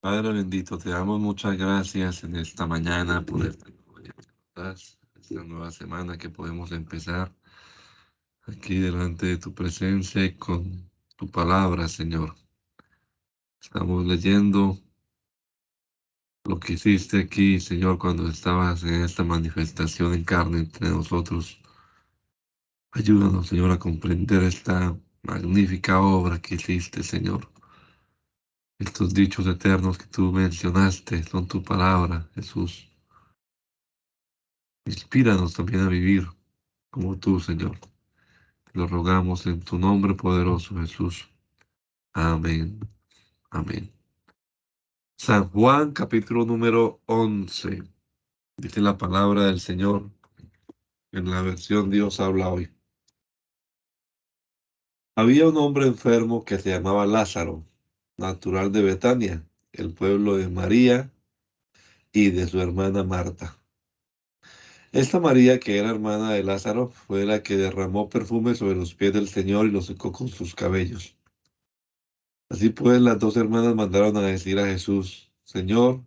Padre bendito, te damos muchas gracias en esta mañana por esta nueva semana que podemos empezar aquí delante de tu presencia y con tu palabra, Señor. Estamos leyendo lo que hiciste aquí, Señor, cuando estabas en esta manifestación en carne entre nosotros. Ayúdanos, Señor, a comprender esta magnífica obra que hiciste, Señor. Estos dichos eternos que tú mencionaste son tu palabra, Jesús. Inspíranos también a vivir como tú, Señor. Lo rogamos en tu nombre poderoso, Jesús. Amén. Amén. San Juan, capítulo número 11. Dice la palabra del Señor en la versión Dios habla hoy. Había un hombre enfermo que se llamaba Lázaro, natural de Betania, el pueblo de María y de su hermana Marta. Esta María, que era hermana de Lázaro, fue la que derramó perfume sobre los pies del Señor y los secó con sus cabellos. Así pues, las dos hermanas mandaron a decir a Jesús: Señor,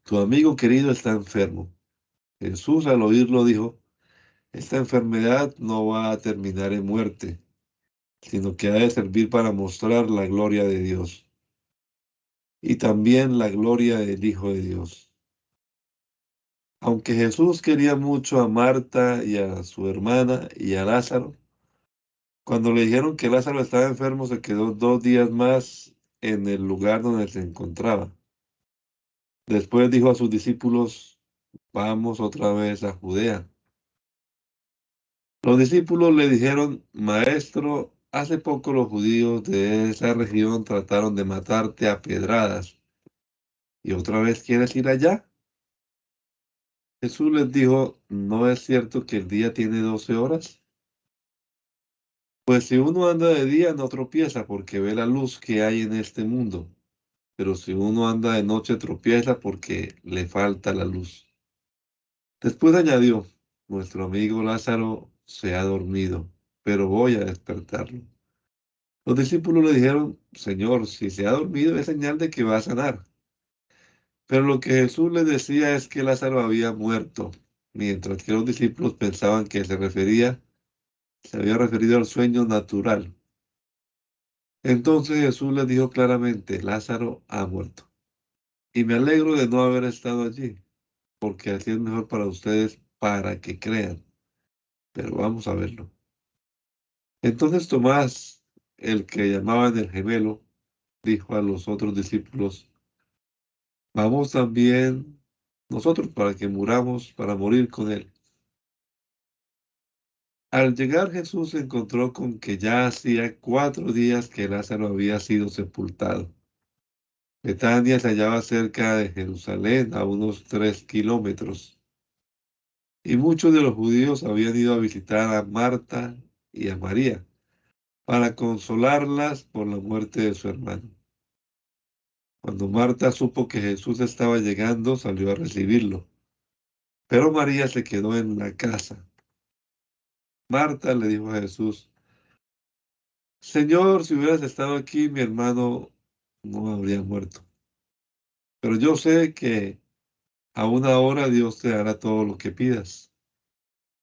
tu amigo querido está enfermo. Jesús, al oírlo, dijo: Esta enfermedad no va a terminar en muerte, sino que ha de servir para mostrar la gloria de Dios y también la gloria del Hijo de Dios. Aunque Jesús quería mucho a Marta y a su hermana y a Lázaro, cuando le dijeron que Lázaro estaba enfermo, se quedó 2 días más en el lugar donde se encontraba. Después dijo a sus discípulos: Vamos otra vez a Judea. Los discípulos le dijeron: Maestro, hace poco los judíos de esa región trataron de matarte a pedradas, ¿y otra vez quieres ir allá? Jesús les dijo: ¿No es cierto que el día tiene 12 horas? Pues si uno anda de día no tropieza porque ve la luz que hay en este mundo, pero si uno anda de noche tropieza porque le falta la luz. Después añadió: Nuestro amigo Lázaro se ha dormido, pero voy a despertarlo. Los discípulos le dijeron: Señor, si se ha dormido es señal de que va a sanar. Pero lo que Jesús les decía es que Lázaro había muerto, mientras que los discípulos pensaban que se había referido al sueño natural. Entonces Jesús les dijo claramente: Lázaro ha muerto. Y me alegro de no haber estado allí, porque así es mejor para ustedes, para que crean. Pero vamos a verlo. Entonces Tomás, el que llamaban el gemelo, dijo a los otros discípulos: Vamos también nosotros para que muramos, para morir con él. Al llegar Jesús se encontró con que ya hacía 4 días que Lázaro había sido sepultado. Betania se hallaba cerca de Jerusalén, a unos 3 kilómetros, y muchos de los judíos habían ido a visitar a Marta y a María para consolarlas por la muerte de su hermano. Cuando Marta supo que Jesús estaba llegando, salió a recibirlo, pero María se quedó en la casa. Marta le dijo a Jesús: Señor, si hubieras estado aquí, mi hermano no habría muerto. Pero yo sé que a una hora Dios te dará todo lo que pidas.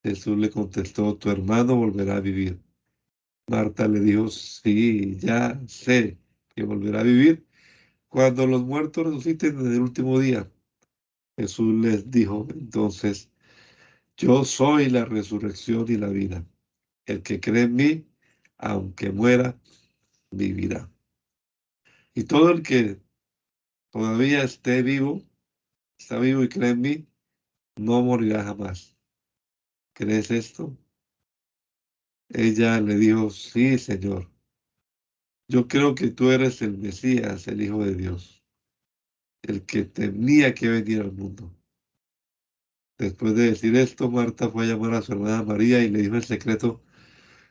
Jesús le contestó: Tu hermano volverá a vivir. Marta le dijo: Sí, ya sé que volverá a vivir cuando los muertos resuciten en el último día. Jesús les dijo entonces: Yo soy la resurrección y la vida. El que cree en mí, aunque muera, vivirá. Y todo el que todavía esté vivo, está vivo y cree en mí, no morirá jamás. ¿Crees esto? Ella le dijo: Sí, Señor. Yo creo que tú eres el Mesías, el Hijo de Dios, el que tenía que venir al mundo. Después de decir esto, Marta fue a llamar a su hermana María y le dijo en secreto: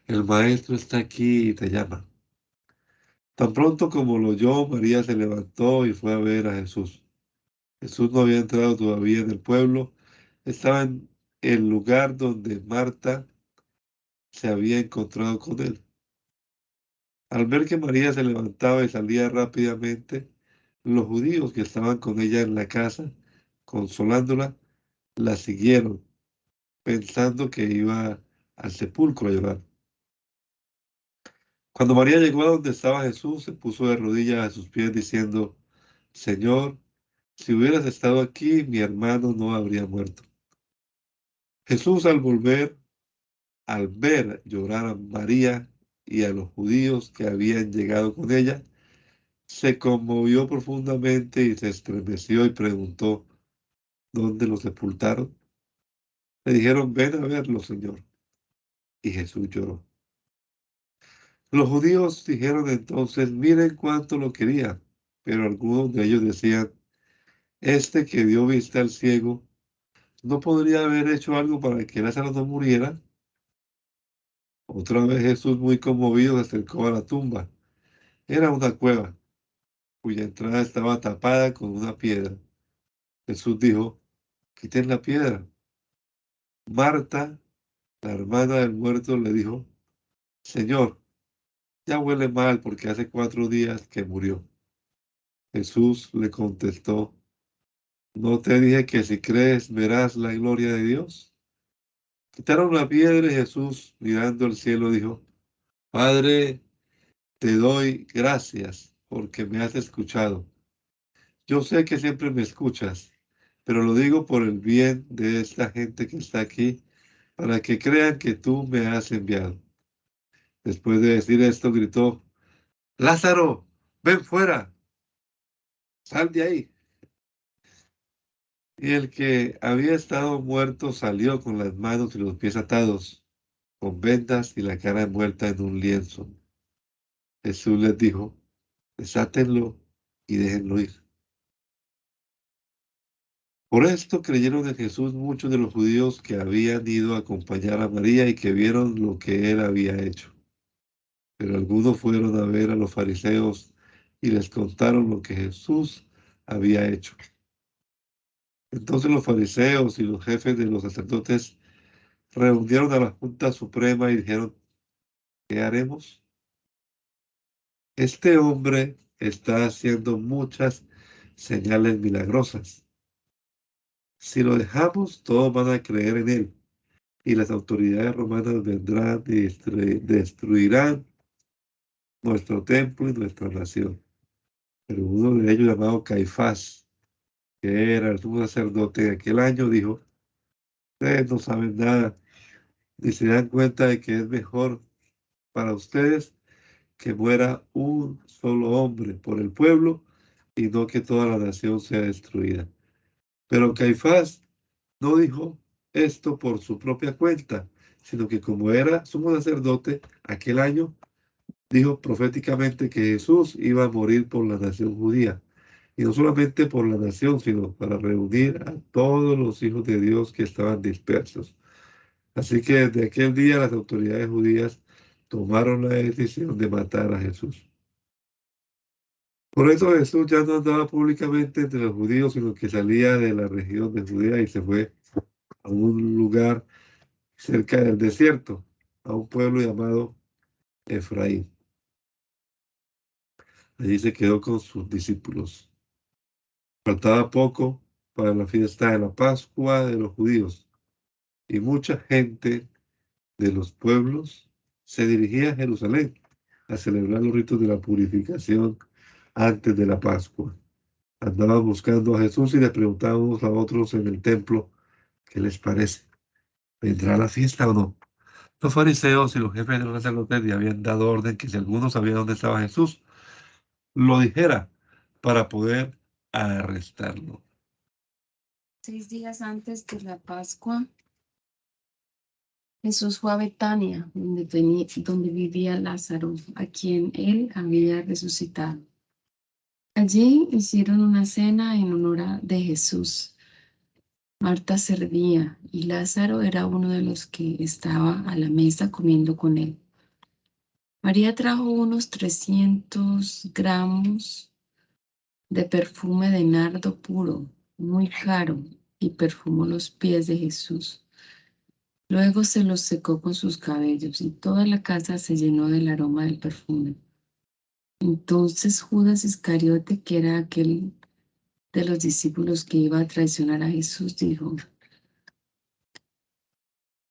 El maestro está aquí y te llama. Tan pronto como lo oyó, María se levantó y fue a ver a Jesús. Jesús no había entrado todavía en el pueblo, estaba en el lugar donde Marta se había encontrado con él. Al ver que María se levantaba y salía rápidamente, Los judíos que estaban con ella en la casa, consolándola, la siguieron, pensando que iba al sepulcro a llorar. Cuando María llegó a donde estaba Jesús, se puso de rodillas a sus pies diciendo, Señor, si hubieras estado aquí, mi hermano no habría muerto. Jesús al ver llorar a María y a los judíos que habían llegado con ella, se conmovió profundamente y se estremeció y preguntó, ¿dónde lo sepultaron? Le dijeron, ven a verlo, Señor. Y Jesús lloró. Los judíos dijeron entonces, miren cuánto lo quería. Pero algunos de ellos decían, este que dio vista al ciego, ¿no podría haber hecho algo para que Lázaro no muriera? Otra vez Jesús, muy conmovido, se acercó a la tumba. Era una cueva, cuya entrada estaba tapada con una piedra. Jesús dijo, quiten la piedra. Marta, la hermana del muerto, le dijo, Señor, ya huele mal porque hace 4 días que murió. Jesús le contestó, ¿no te dije que si crees verás la gloria de Dios? Quitaron la piedra y Jesús, mirando al cielo, dijo, Padre, te doy gracias porque me has escuchado. Yo sé que siempre me escuchas, pero lo digo por el bien de esta gente que está aquí, para que crean que tú me has enviado. Después de decir esto, gritó, Lázaro, ven fuera, sal de ahí. Y el que había estado muerto salió con las manos y los pies atados, con vendas y la cara envuelta en un lienzo. Jesús les dijo, desátenlo y déjenlo ir. Por esto creyeron en Jesús muchos de los judíos que habían ido a acompañar a María y que vieron lo que él había hecho. Pero algunos fueron a ver a los fariseos y les contaron lo que Jesús había hecho. Entonces los fariseos y los jefes de los sacerdotes reunieron a la Junta Suprema y dijeron, ¿qué haremos? Este hombre está haciendo muchas señales milagrosas. Si lo dejamos, todos van a creer en él, y las autoridades romanas vendrán y destruirán nuestro templo y nuestra nación. Pero uno de ellos, llamado Caifás, que era el sumo sacerdote de aquel año, dijo, ustedes no saben nada, ni se dan cuenta de que es mejor para ustedes que muera un solo hombre por el pueblo y no que toda la nación sea destruida. Pero Caifás no dijo esto por su propia cuenta, sino que como era sumo sacerdote aquel año, dijo proféticamente que Jesús iba a morir por la nación judía. Y no solamente por la nación, sino para reunir a todos los hijos de Dios que estaban dispersos. Así que desde aquel día las autoridades judías tomaron la decisión de matar a Jesús. Por eso Jesús ya no andaba públicamente entre los judíos, sino que salía de la región de Judea y se fue a un lugar cerca del desierto, a un pueblo llamado Efraín. Allí se quedó con sus discípulos. Faltaba poco para la fiesta de la Pascua de los judíos y mucha gente de los pueblos se dirigía a Jerusalén a celebrar los ritos de la purificación antes de la Pascua. Andaban buscando a Jesús y le preguntaban unos a otros en el templo, ¿qué les parece? ¿Vendrá la fiesta o no? Los fariseos y los jefes de los sacerdotes le habían dado orden que si alguno sabía dónde estaba Jesús, lo dijera para poder arrestarlo. 6 días antes de la Pascua, Jesús fue a Betania, donde vivía Lázaro, a quien él había resucitado. Allí hicieron una cena en honor de Jesús. Marta servía y Lázaro era uno de los que estaba a la mesa comiendo con él. María trajo unos 300 gramos de perfume de nardo puro, muy caro, y perfumó los pies de Jesús. Luego se los secó con sus cabellos y toda la casa se llenó del aroma del perfume. Entonces Judas Iscariote, que era aquel de los discípulos que iba a traicionar a Jesús, dijo: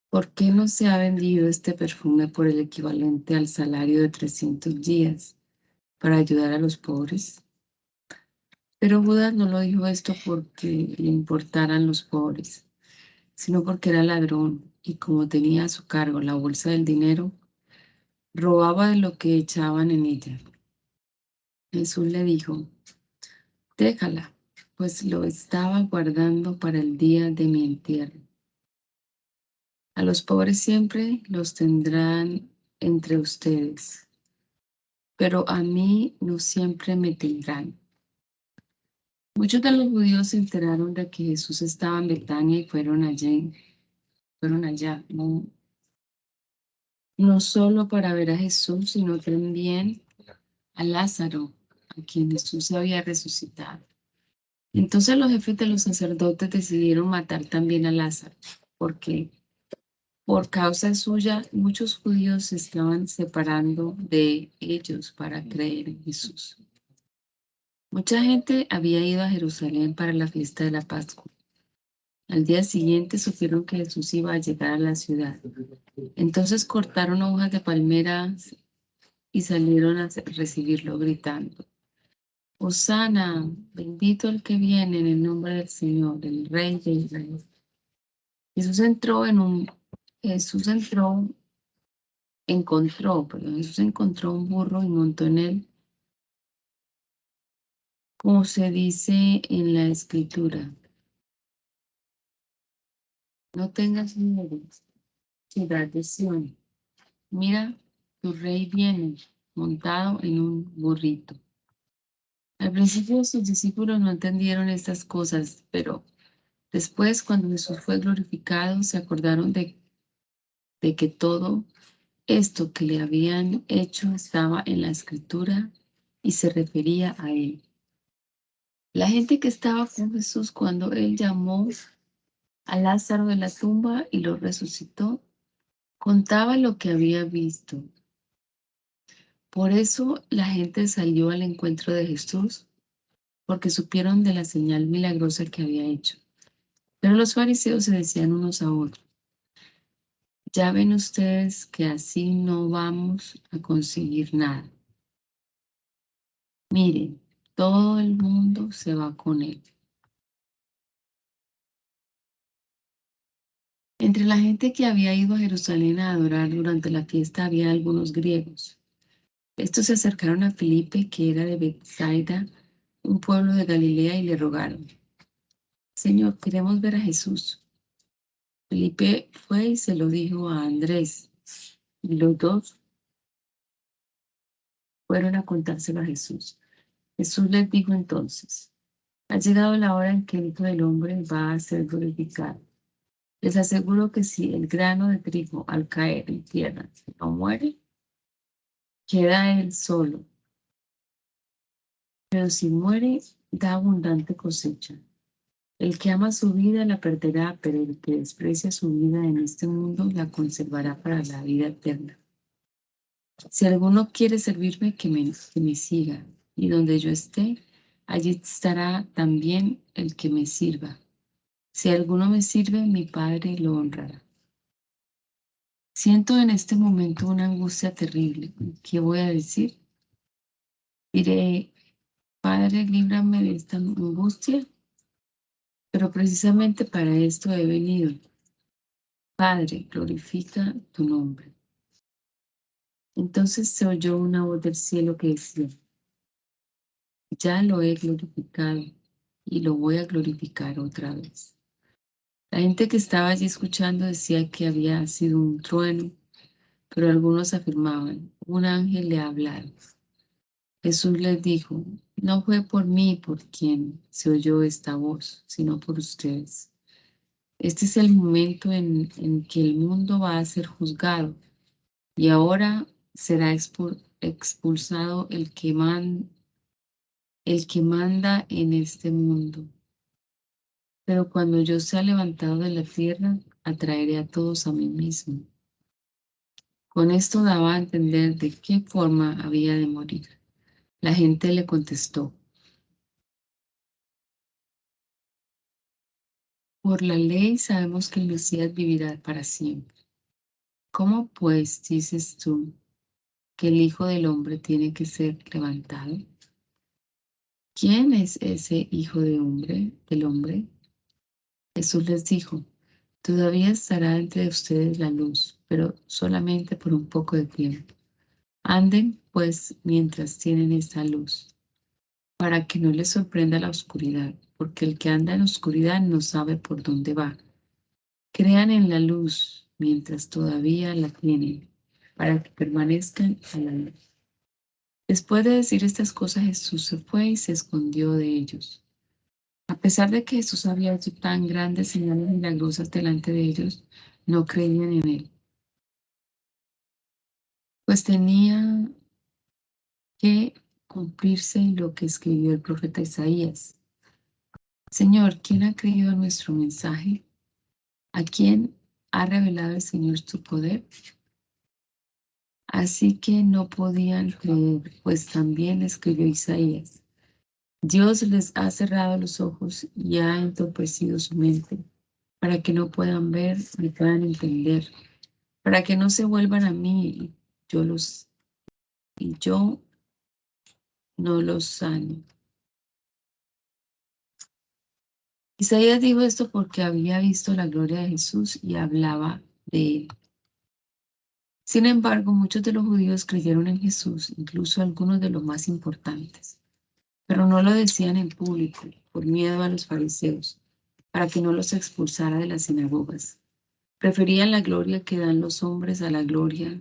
¿por qué no se ha vendido este perfume por el equivalente al salario de 300 días para ayudar a los pobres? Pero Judas no lo dijo esto porque le importaran los pobres, sino porque era ladrón y como tenía a su cargo la bolsa del dinero, robaba de lo que echaban en ella. Jesús le dijo: déjala, pues lo estaba guardando para el día de mi entierro. A los pobres siempre los tendrán entre ustedes, pero a mí no siempre me tendrán. Muchos de los judíos se enteraron de que Jesús estaba en Betania y fueron allá, no solo para ver a Jesús, sino también a Lázaro, a quien Jesús había resucitado. Entonces los jefes de los sacerdotes decidieron matar también a Lázaro, porque por causa suya muchos judíos se estaban separando de ellos para creer en Jesús. Mucha gente había ido a Jerusalén para la fiesta de la Pascua. Al día siguiente supieron que Jesús iba a llegar a la ciudad. Entonces cortaron hojas de palmeras y salieron a recibirlo gritando: Hosana, bendito el que viene en el nombre del Señor, el Rey de Israel. Jesús entró en un, Jesús entró, encontró, perdón, Jesús encontró un burro y montó en él, como se dice en la Escritura: no tengas miedo, ciudad de Sión. Mira, tu rey viene montado en un burrito. Al principio sus discípulos no entendieron estas cosas, pero después, cuando Jesús fue glorificado, se acordaron de que todo esto que le habían hecho estaba en la Escritura y se refería a él. La gente que estaba con Jesús cuando él llamó a Lázaro de la tumba y lo resucitó, contaba lo que había visto. Por eso la gente salió al encuentro de Jesús, porque supieron de la señal milagrosa que había hecho. Pero los fariseos se decían unos a otros: ya ven ustedes que así no vamos a conseguir nada. Miren, todo el mundo se va con él. Entre la gente que había ido a Jerusalén a adorar durante la fiesta había algunos griegos. Estos se acercaron a Felipe, que era de Betsaida, un pueblo de Galilea, y le rogaron: Señor, queremos ver a Jesús. Felipe fue y se lo dijo a Andrés, y los dos fueron a contárselo a Jesús. Jesús les dijo entonces: ha llegado la hora en que el Hijo del Hombre va a ser glorificado. Les aseguro que si el grano de trigo al caer en tierra no muere, queda él solo, pero si muere, da abundante cosecha. El que ama su vida la perderá, pero el que desprecia su vida en este mundo la conservará para la vida eterna. Si alguno quiere servirme, que me siga, y donde yo esté, allí estará también el que me sirva. Si alguno me sirve, mi Padre lo honrará. Siento en este momento una angustia terrible. ¿Qué voy a decir? Diré: Padre, líbrame de esta angustia, pero precisamente para esto he venido. Padre, glorifica tu nombre. Entonces se oyó una voz del cielo que decía: ya lo he glorificado y lo voy a glorificar otra vez. La gente que estaba allí escuchando decía que había sido un trueno, pero algunos afirmaban: un ángel le ha hablado. Jesús les dijo: no fue por mí por quien se oyó esta voz, sino por ustedes. Este es el momento en que el mundo va a ser juzgado, y ahora será expulsado el que manda en este mundo. Pero cuando yo sea levantado de la tierra, atraeré a todos a mí mismo. Con esto daba a entender de qué forma había de morir. La gente le contestó: por la ley sabemos que el Mesías vivirá para siempre. ¿Cómo pues dices tú que el Hijo del Hombre tiene que ser levantado? ¿Quién es ese Hijo del Hombre? Jesús les dijo: todavía estará entre ustedes la luz, pero solamente por un poco de tiempo. Anden, pues, mientras tienen esa luz, para que no les sorprenda la oscuridad, porque el que anda en oscuridad no sabe por dónde va. Crean en la luz mientras todavía la tienen, para que permanezcan a la luz. Después de decir estas cosas, Jesús se fue y se escondió de ellos. A pesar de que Jesús había hecho tan grandes señales milagrosas delante de ellos, no creían en él, pues tenía que cumplirse lo que escribió el profeta Isaías. Señor, ¿quién ha creído nuestro mensaje? ¿A quién ha revelado el Señor su poder? Así que no podían creer, pues también escribió Isaías: Dios les ha cerrado los ojos y ha entorpecido su mente, para que no puedan ver ni puedan entender, para que no se vuelvan a mí y yo no los sane. Isaías dijo esto porque había visto la gloria de Jesús y hablaba de él. Sin embargo, muchos de los judíos creyeron en Jesús, incluso algunos de los más importantes, pero no lo decían en público por miedo a los fariseos, para que no los expulsara de las sinagogas. Preferían la gloria que dan los hombres a la gloria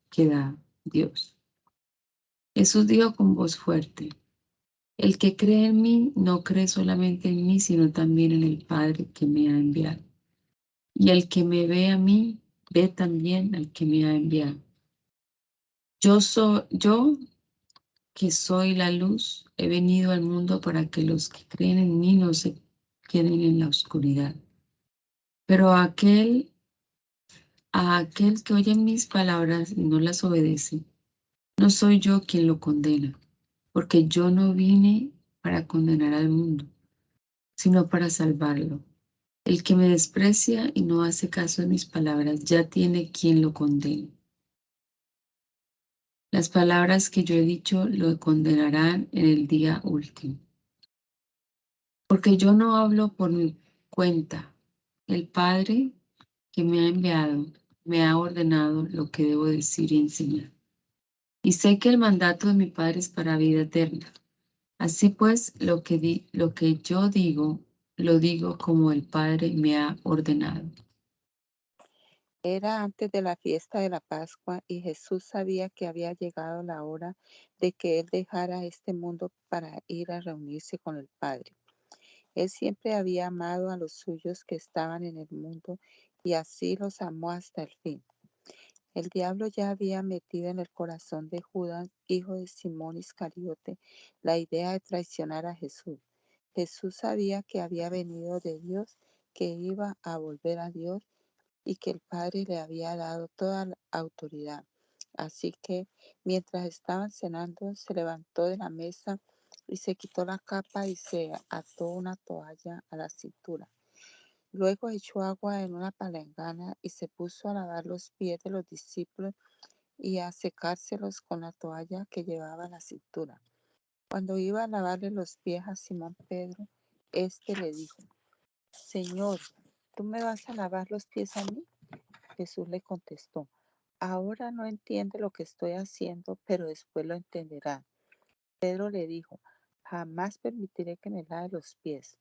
que da Dios. Jesús dijo con voz fuerte: el que cree en mí no cree solamente en mí, sino también en el Padre que me ha enviado. Y el que me ve a mí, ve también al que me ha enviado. Yo que soy la luz, he venido al mundo para que los que creen en mí no se queden en la oscuridad. Pero a aquel que oye mis palabras y no las obedece, no soy yo quien lo condena, porque yo no vine para condenar al mundo, sino para salvarlo. El que me desprecia y no hace caso de mis palabras ya tiene quien lo condene. Las palabras que yo he dicho lo condenarán en el día último. Porque yo no hablo por mi cuenta. El Padre que me ha enviado me ha ordenado lo que debo decir y enseñar. Y sé que el mandato de mi Padre es para vida eterna. Así pues, lo que yo digo, lo digo como el Padre me ha ordenado. Era antes de la fiesta de la Pascua y Jesús sabía que había llegado la hora de que Él dejara este mundo para ir a reunirse con el Padre. Él siempre había amado a los suyos que estaban en el mundo y así los amó hasta el fin. El diablo ya había metido en el corazón de Judas, hijo de Simón Iscariote, la idea de traicionar a Jesús. Jesús sabía que había venido de Dios, que iba a volver a Dios y que el Padre le había dado toda la autoridad. Así que mientras estaban cenando, se levantó de la mesa y se quitó la capa y se ató una toalla a la cintura. Luego echó agua en una palangana y se puso a lavar los pies de los discípulos y a secárselos con la toalla que llevaba a la cintura. Cuando iba a lavarle los pies a Simón Pedro, éste le dijo: Señor, ¿tú me vas a lavar los pies a mí? Jesús le contestó: ahora no entiende lo que estoy haciendo, pero después lo entenderá. Pedro le dijo: jamás permitiré que me lave los pies.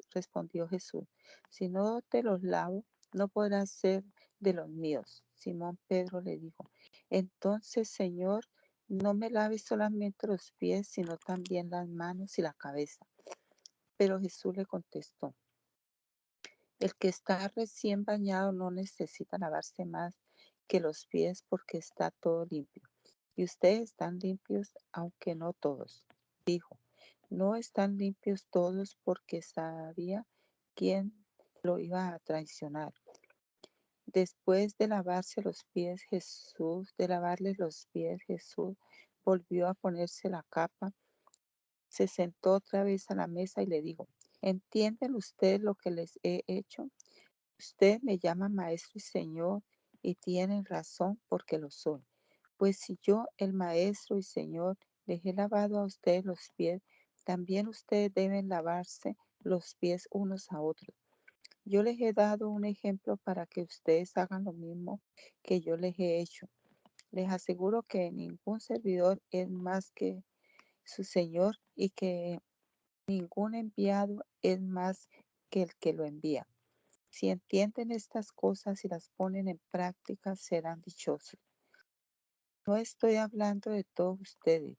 Respondió Jesús: si no te los lavo, no podrás ser de los míos. Simón Pedro le dijo: entonces, Señor, no me laves solamente los pies, sino también las manos y la cabeza. Pero Jesús le contestó: el que está recién bañado no necesita lavarse más que los pies porque está todo limpio. Y ustedes están limpios, aunque no todos. Dijo: no están limpios todos porque sabía quién lo iba a traicionar. Después de lavarse los pies, de lavarles los pies, Jesús volvió a ponerse la capa, se sentó otra vez a la mesa y le dijo, ¿entienden ustedes lo que les he hecho? Usted me llama maestro y señor y tienen razón porque lo soy. Pues si yo, el maestro y señor, les he lavado a ustedes los pies, también ustedes deben lavarse los pies unos a otros. Yo les he dado un ejemplo para que ustedes hagan lo mismo que yo les he hecho. Les aseguro que ningún servidor es más que su señor y que ningún enviado es más que el que lo envía. Si entienden estas cosas y las ponen en práctica, serán dichosos. No estoy hablando de todos ustedes.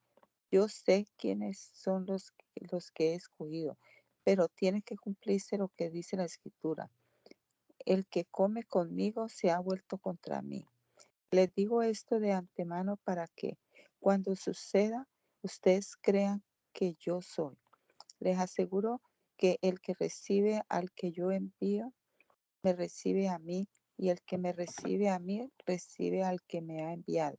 Yo sé quiénes son los que he escogido, pero tiene que cumplirse lo que dice la Escritura. El que come conmigo se ha vuelto contra mí. Les digo esto de antemano para que cuando suceda, ustedes crean que yo soy. Les aseguro que el que recibe al que yo envío, me recibe a mí, y el que me recibe a mí, recibe al que me ha enviado.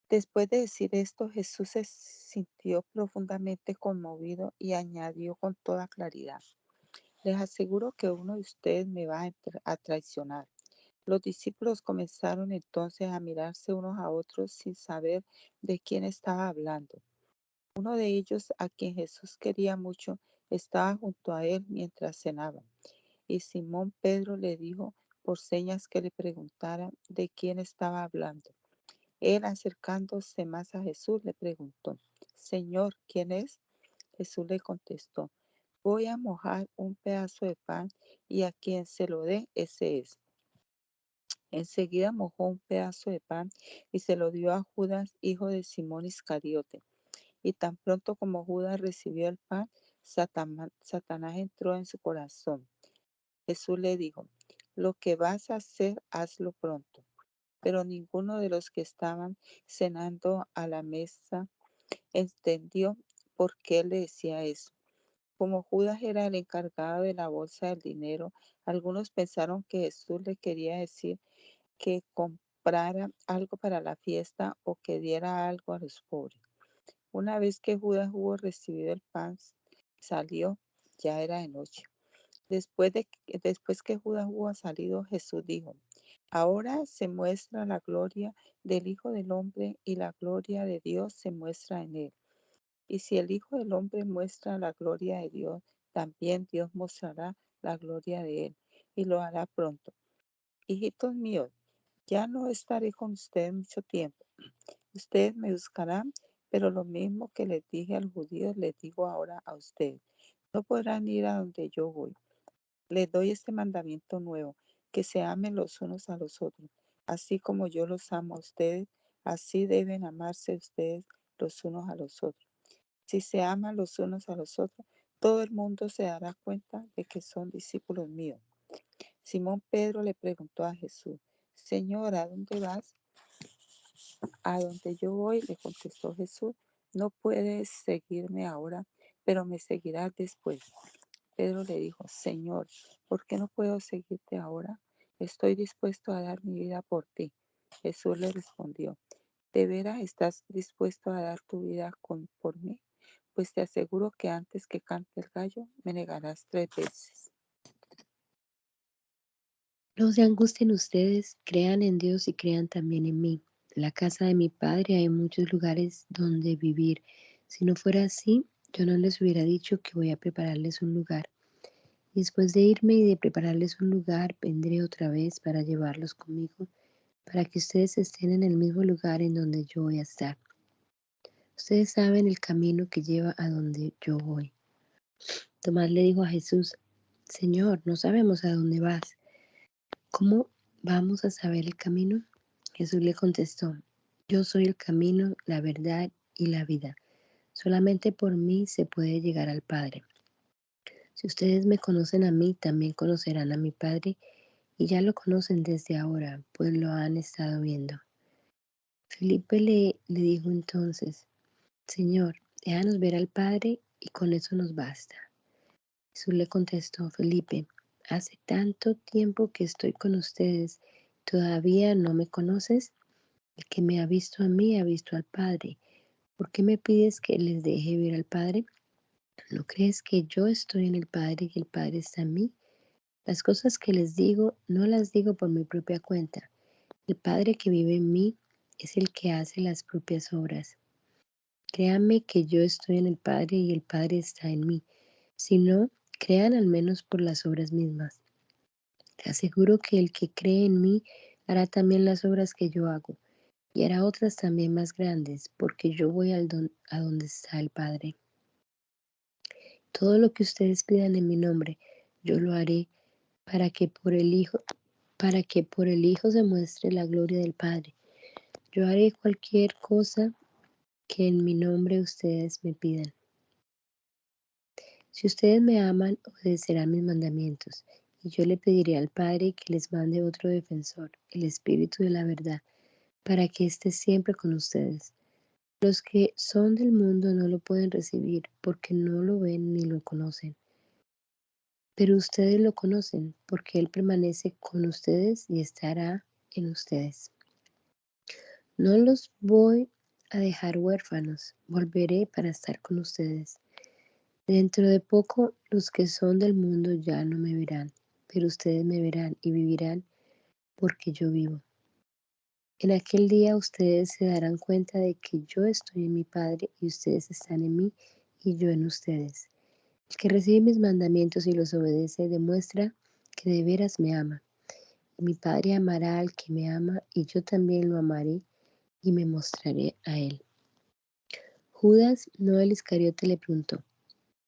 Después de decir esto, Jesús se sintió profundamente conmovido y añadió con toda claridad, les aseguro que uno de ustedes me va a traicionar. Los discípulos comenzaron entonces a mirarse unos a otros sin saber de quién estaba hablando. Uno de ellos, a quien Jesús quería mucho, estaba junto a él mientras cenaban. Y Simón Pedro le dijo por señas que le preguntara de quién estaba hablando. Él, acercándose más a Jesús, le preguntó, Señor, ¿quién es? Jesús le contestó, voy a mojar un pedazo de pan y a quien se lo dé, ese es. Enseguida mojó un pedazo de pan y se lo dio a Judas, hijo de Simón Iscariote. Y tan pronto como Judas recibió el pan, Satanás entró en su corazón. Jesús le dijo, lo que vas a hacer, hazlo pronto. Pero ninguno de los que estaban cenando a la mesa entendió por qué le decía eso. Como Judas era el encargado de la bolsa del dinero, algunos pensaron que Jesús le quería decir que comprara algo para la fiesta o que diera algo a los pobres. Una vez que Judas hubo recibido el pan, salió, ya era de noche. Después que Judas hubo salido, Jesús dijo, ahora se muestra la gloria del Hijo del Hombre y la gloria de Dios se muestra en él. Y si el Hijo del Hombre muestra la gloria de Dios, también Dios mostrará la gloria de él y lo hará pronto. Hijitos míos, ya no estaré con ustedes mucho tiempo. Ustedes me buscarán, pero lo mismo que les dije a los judíos, les digo ahora a ustedes. No podrán ir a donde yo voy. Les doy este mandamiento nuevo, que se amen los unos a los otros. Así como yo los amo a ustedes, así deben amarse ustedes los unos a los otros. Si se aman los unos a los otros, todo el mundo se dará cuenta de que son discípulos míos. Simón Pedro le preguntó a Jesús, Señor, ¿a dónde vas? A donde yo voy, le contestó Jesús, no puedes seguirme ahora, pero me seguirás después. Pedro le dijo, Señor, ¿por qué no puedo seguirte ahora? Estoy dispuesto a dar mi vida por ti. Jesús le respondió, ¿de veras estás dispuesto a dar tu vida por mí? Pues te aseguro que antes que cante el gallo, me negarás 3 veces. No se angustien ustedes, crean en Dios y crean también en mí. En la casa de mi Padre hay muchos lugares donde vivir. Si no fuera así, yo no les hubiera dicho que voy a prepararles un lugar. Y después de irme y de prepararles un lugar, vendré otra vez para llevarlos conmigo, para que ustedes estén en el mismo lugar en donde yo voy a estar. Ustedes saben el camino que lleva a donde yo voy. Tomás le dijo a Jesús, Señor, no sabemos a dónde vas. ¿Cómo vamos a saber el camino? Jesús le contestó, yo soy el camino, la verdad y la vida. Solamente por mí se puede llegar al Padre. Si ustedes me conocen a mí, también conocerán a mi Padre, y ya lo conocen desde ahora, pues lo han estado viendo. Felipe le dijo entonces, Señor, déjanos ver al Padre y con eso nos basta. Jesús le contestó, Felipe, hace tanto tiempo que estoy con ustedes, ¿todavía no me conoces? El que me ha visto a mí ha visto al Padre. ¿Por qué me pides que les deje ver al Padre? ¿No crees que yo estoy en el Padre y el Padre está en mí? Las cosas que les digo no las digo por mi propia cuenta. El Padre que vive en mí es el que hace las propias obras. Créanme que yo estoy en el Padre y el Padre está en mí. Si no, crean al menos por las obras mismas. Te aseguro que el que cree en mí hará también las obras que yo hago, y hará otras también más grandes, porque yo voy a donde está el Padre. Todo lo que ustedes pidan en mi nombre, yo lo haré para que por el Hijo se muestre la gloria del Padre. Yo haré cualquier cosa que en mi nombre ustedes me pidan. Si ustedes me aman, obedecerán mis mandamientos, y yo le pediré al Padre que les mande otro defensor, el Espíritu de la verdad, para que esté siempre con ustedes. Los que son del mundo no lo pueden recibir, porque no lo ven ni lo conocen. Pero ustedes lo conocen, porque Él permanece con ustedes y estará en ustedes. No los voy a dejar huérfanos, volveré para estar con ustedes. Dentro de poco los que son del mundo ya no me verán, pero ustedes me verán y vivirán porque yo vivo. En aquel día ustedes se darán cuenta de que yo estoy en mi Padre y ustedes están en mí y yo en ustedes. El que recibe mis mandamientos y los obedece demuestra que de veras me ama. Y mi Padre amará al que me ama y yo también lo amaré y me mostraré a él. Judas, no el Iscariote, le preguntó: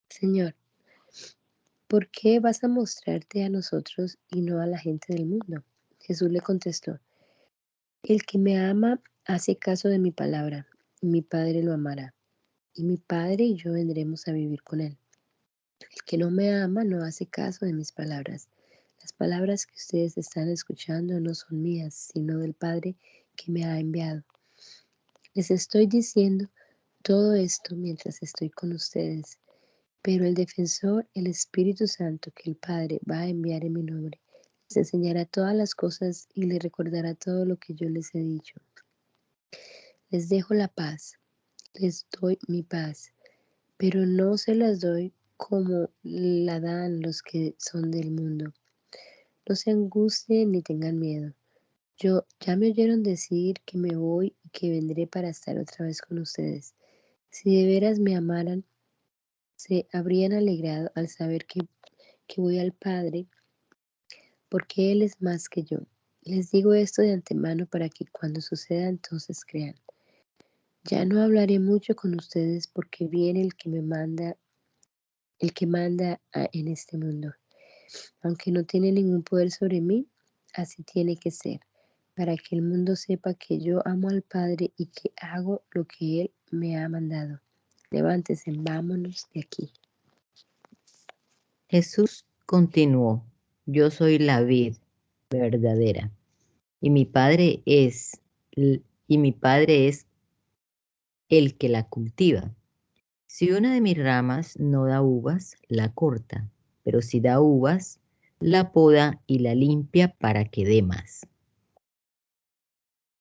Señor, ¿por qué vas a mostrarte a nosotros y no a la gente del mundo? Jesús le contestó: El que me ama hace caso de mi palabra, y mi Padre lo amará, y mi Padre y yo vendremos a vivir con él. El que no me ama no hace caso de mis palabras. Las palabras que ustedes están escuchando no son mías, sino del Padre que me ha enviado. Les estoy diciendo todo esto mientras estoy con ustedes. Pero el defensor, el Espíritu Santo, que el Padre va a enviar en mi nombre, les enseñará todas las cosas y les recordará todo lo que yo les he dicho. Les dejo la paz, les doy mi paz, pero no se las doy como la dan los que son del mundo. No se angustien ni tengan miedo. Ya me oyeron decir que me voy y que vendré para estar otra vez con ustedes. Si de veras me amaran, se habrían alegrado al saber que voy al Padre, porque Él es más que yo. Les digo esto de antemano para que cuando suceda entonces crean. Ya no hablaré mucho con ustedes porque viene el que manda en este mundo. Aunque no tiene ningún poder sobre mí, así tiene que ser, para que el mundo sepa que yo amo al Padre y que hago lo que Él me ha mandado. Levántense, vámonos de aquí. Jesús continuó: Yo soy la vid verdadera, y mi Padre es el que la cultiva. Si una de mis ramas no da uvas, la corta, pero si da uvas, la poda y la limpia para que dé más.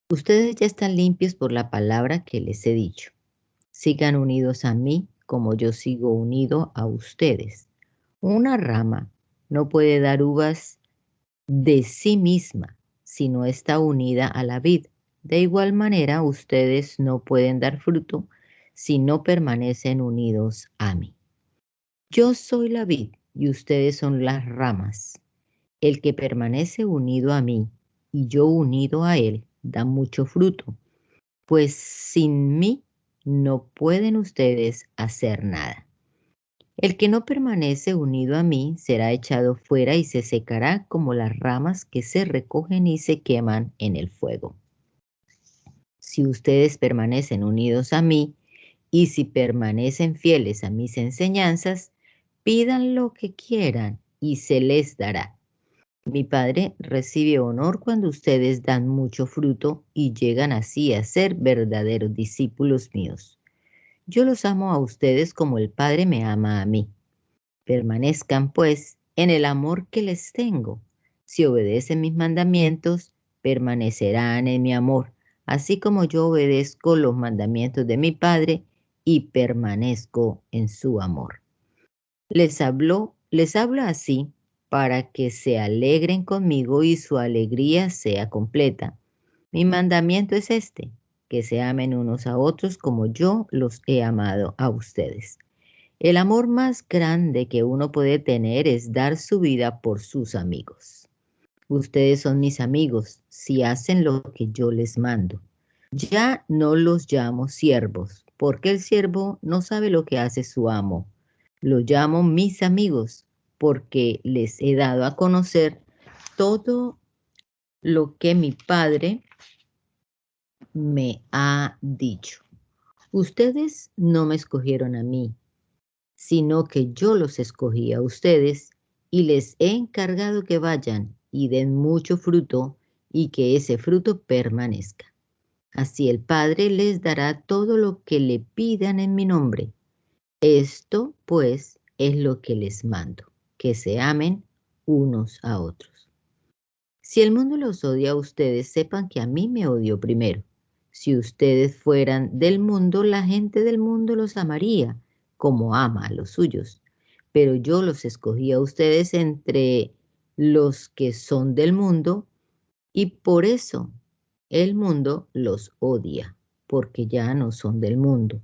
Ustedes ya están limpios por la palabra que les he dicho. Sigan unidos a mí como yo sigo unido a ustedes. Una rama no puede dar uvas de sí misma si no está unida a la vid. De igual manera, ustedes no pueden dar fruto si no permanecen unidos a mí. Yo soy la vid y ustedes son las ramas. El que permanece unido a mí y yo unido a él da mucho fruto, pues sin mí no pueden ustedes hacer nada. El que no permanece unido a mí será echado fuera y se secará como las ramas que se recogen y se queman en el fuego. Si ustedes permanecen unidos a mí y si permanecen fieles a mis enseñanzas, pidan lo que quieran y se les dará. Mi Padre recibe honor cuando ustedes dan mucho fruto y llegan así a ser verdaderos discípulos míos. Yo los amo a ustedes como el Padre me ama a mí. Permanezcan, pues, en el amor que les tengo. Si obedecen mis mandamientos, permanecerán en mi amor, así como yo obedezco los mandamientos de mi Padre y permanezco en su amor. Les hablo así para que se alegren conmigo y su alegría sea completa. Mi mandamiento es este, que se amen unos a otros como yo los he amado a ustedes. El amor más grande que uno puede tener es dar su vida por sus amigos. Ustedes son mis amigos si hacen lo que yo les mando. Ya no los llamo siervos, porque el siervo no sabe lo que hace su amo. Los llamo mis amigos, porque les he dado a conocer todo lo que mi Padre me ha dicho. Ustedes no me escogieron a mí, sino que yo los escogí a ustedes y les he encargado que vayan y den mucho fruto y que ese fruto permanezca. Así el Padre les dará todo lo que le pidan en mi nombre. Esto, pues, es lo que les mando, que se amen unos a otros. Si el mundo los odia a ustedes, sepan que a mí me odió primero. Si ustedes fueran del mundo, la gente del mundo los amaría, como ama a los suyos. Pero yo los escogí a ustedes entre los que son del mundo, y por eso el mundo los odia, porque ya no son del mundo.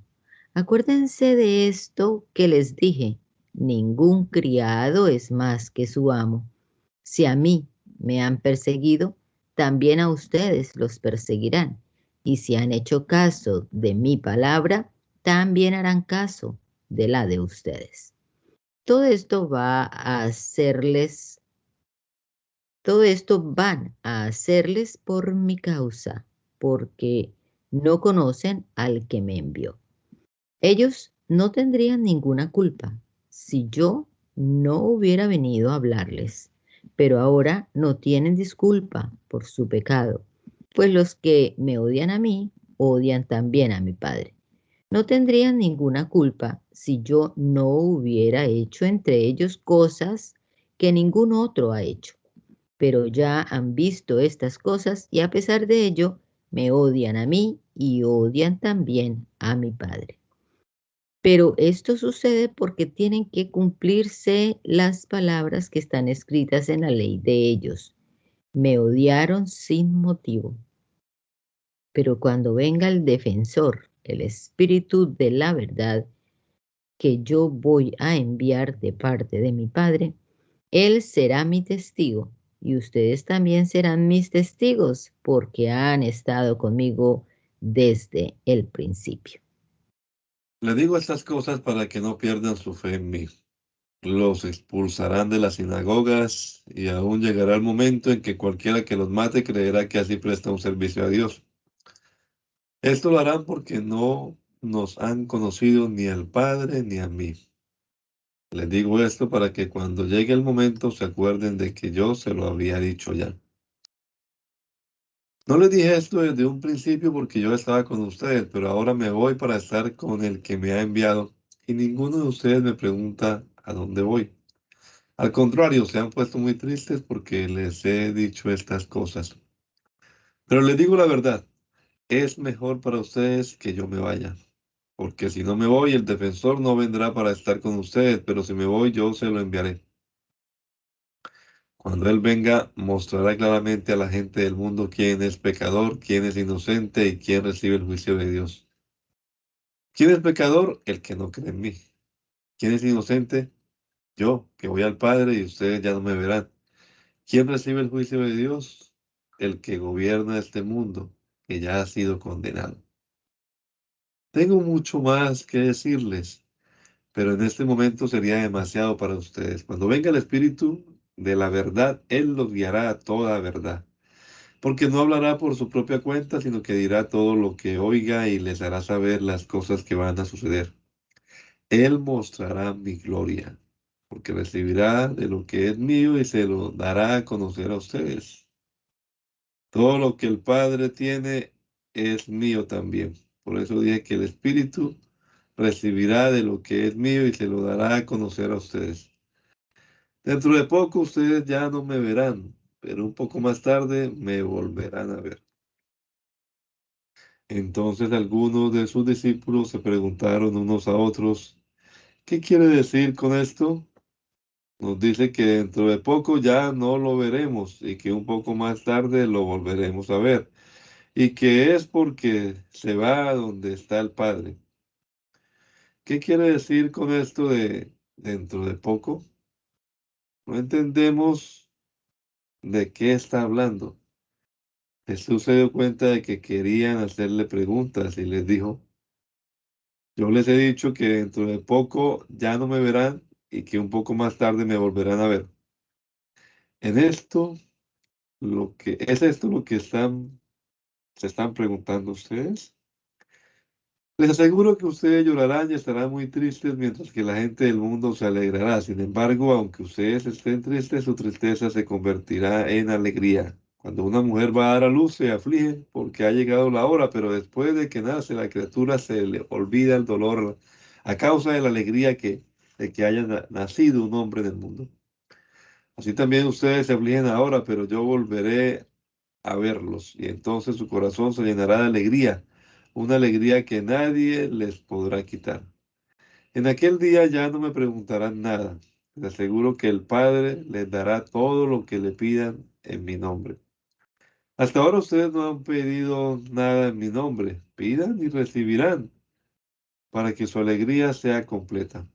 Acuérdense de esto que les dije, ningún criado es más que su amo. Si a mí me han perseguido, también a ustedes los perseguirán. Y si han hecho caso de mi palabra, también harán caso de la de ustedes. Todo esto van a hacerles por mi causa, porque no conocen al que me envió. Ellos no tendrían ninguna culpa si yo no hubiera venido a hablarles, pero ahora no tienen disculpa por su pecado, pues los que me odian a mí, odian también a mi Padre. No tendrían ninguna culpa si yo no hubiera hecho entre ellos cosas que ningún otro ha hecho, pero ya han visto estas cosas y a pesar de ello me odian a mí y odian también a mi Padre. Pero esto sucede porque tienen que cumplirse las palabras que están escritas en la ley de ellos. Me odiaron sin motivo. Pero cuando venga el defensor, el Espíritu de la verdad, que yo voy a enviar de parte de mi Padre, Él será mi testigo y ustedes también serán mis testigos porque han estado conmigo desde el principio. Le digo estas cosas para que no pierdan su fe en mí. Los expulsarán de las sinagogas y aún llegará el momento en que cualquiera que los mate creerá que así presta un servicio a Dios. Esto lo harán porque no nos han conocido ni al Padre ni a mí. Les digo esto para que cuando llegue el momento se acuerden de que yo se lo había dicho ya. No les dije esto desde un principio porque yo estaba con ustedes, pero ahora me voy para estar con el que me ha enviado y ninguno de ustedes me pregunta a dónde voy. Al contrario, se han puesto muy tristes porque les he dicho estas cosas. Pero les digo la verdad, es mejor para ustedes que yo me vaya, porque si no me voy, el defensor no vendrá para estar con ustedes, pero si me voy, yo se lo enviaré. Cuando Él venga, mostrará claramente a la gente del mundo quién es pecador, quién es inocente y quién recibe el juicio de Dios. ¿Quién es pecador? El que no cree en mí. ¿Quién es inocente? Yo, que voy al Padre y ustedes ya no me verán. ¿Quién recibe el juicio de Dios? El que gobierna este mundo, que ya ha sido condenado. Tengo mucho más que decirles, pero en este momento sería demasiado para ustedes. Cuando venga el Espíritu de la verdad, Él los guiará a toda verdad. Porque no hablará por su propia cuenta, sino que dirá todo lo que oiga y les hará saber las cosas que van a suceder. Él mostrará mi gloria, porque recibirá de lo que es mío y se lo dará a conocer a ustedes. Todo lo que el Padre tiene es mío también. Por eso dije que el Espíritu recibirá de lo que es mío y se lo dará a conocer a ustedes. Dentro de poco ustedes ya no me verán, pero un poco más tarde me volverán a ver. Entonces algunos de sus discípulos se preguntaron unos a otros, ¿qué quiere decir con esto? Nos dice que dentro de poco ya no lo veremos y que un poco más tarde lo volveremos a ver, y que es porque se va a donde está el Padre. ¿Qué quiere decir con esto de dentro de poco? No entendemos de qué está hablando. Jesús se dio cuenta de que querían hacerle preguntas y les dijo, yo les he dicho que dentro de poco ya no me verán y que un poco más tarde me volverán a ver. En esto, ¿es esto lo que se están preguntando ustedes? Les aseguro que ustedes llorarán y estarán muy tristes mientras que la gente del mundo se alegrará. Sin embargo, aunque ustedes estén tristes, su tristeza se convertirá en alegría. Cuando una mujer va a dar a luz, se aflige porque ha llegado la hora, pero después de que nace la criatura se le olvida el dolor a causa de la alegría de que haya nacido un hombre en el mundo. Así también ustedes se afligen ahora, pero yo volveré a verlos, y entonces su corazón se llenará de alegría, una alegría que nadie les podrá quitar. En aquel día ya no me preguntarán nada. Les aseguro que el Padre les dará todo lo que le pidan en mi nombre. Hasta ahora ustedes no han pedido nada en mi nombre. Pidan y recibirán para que su alegría sea completa.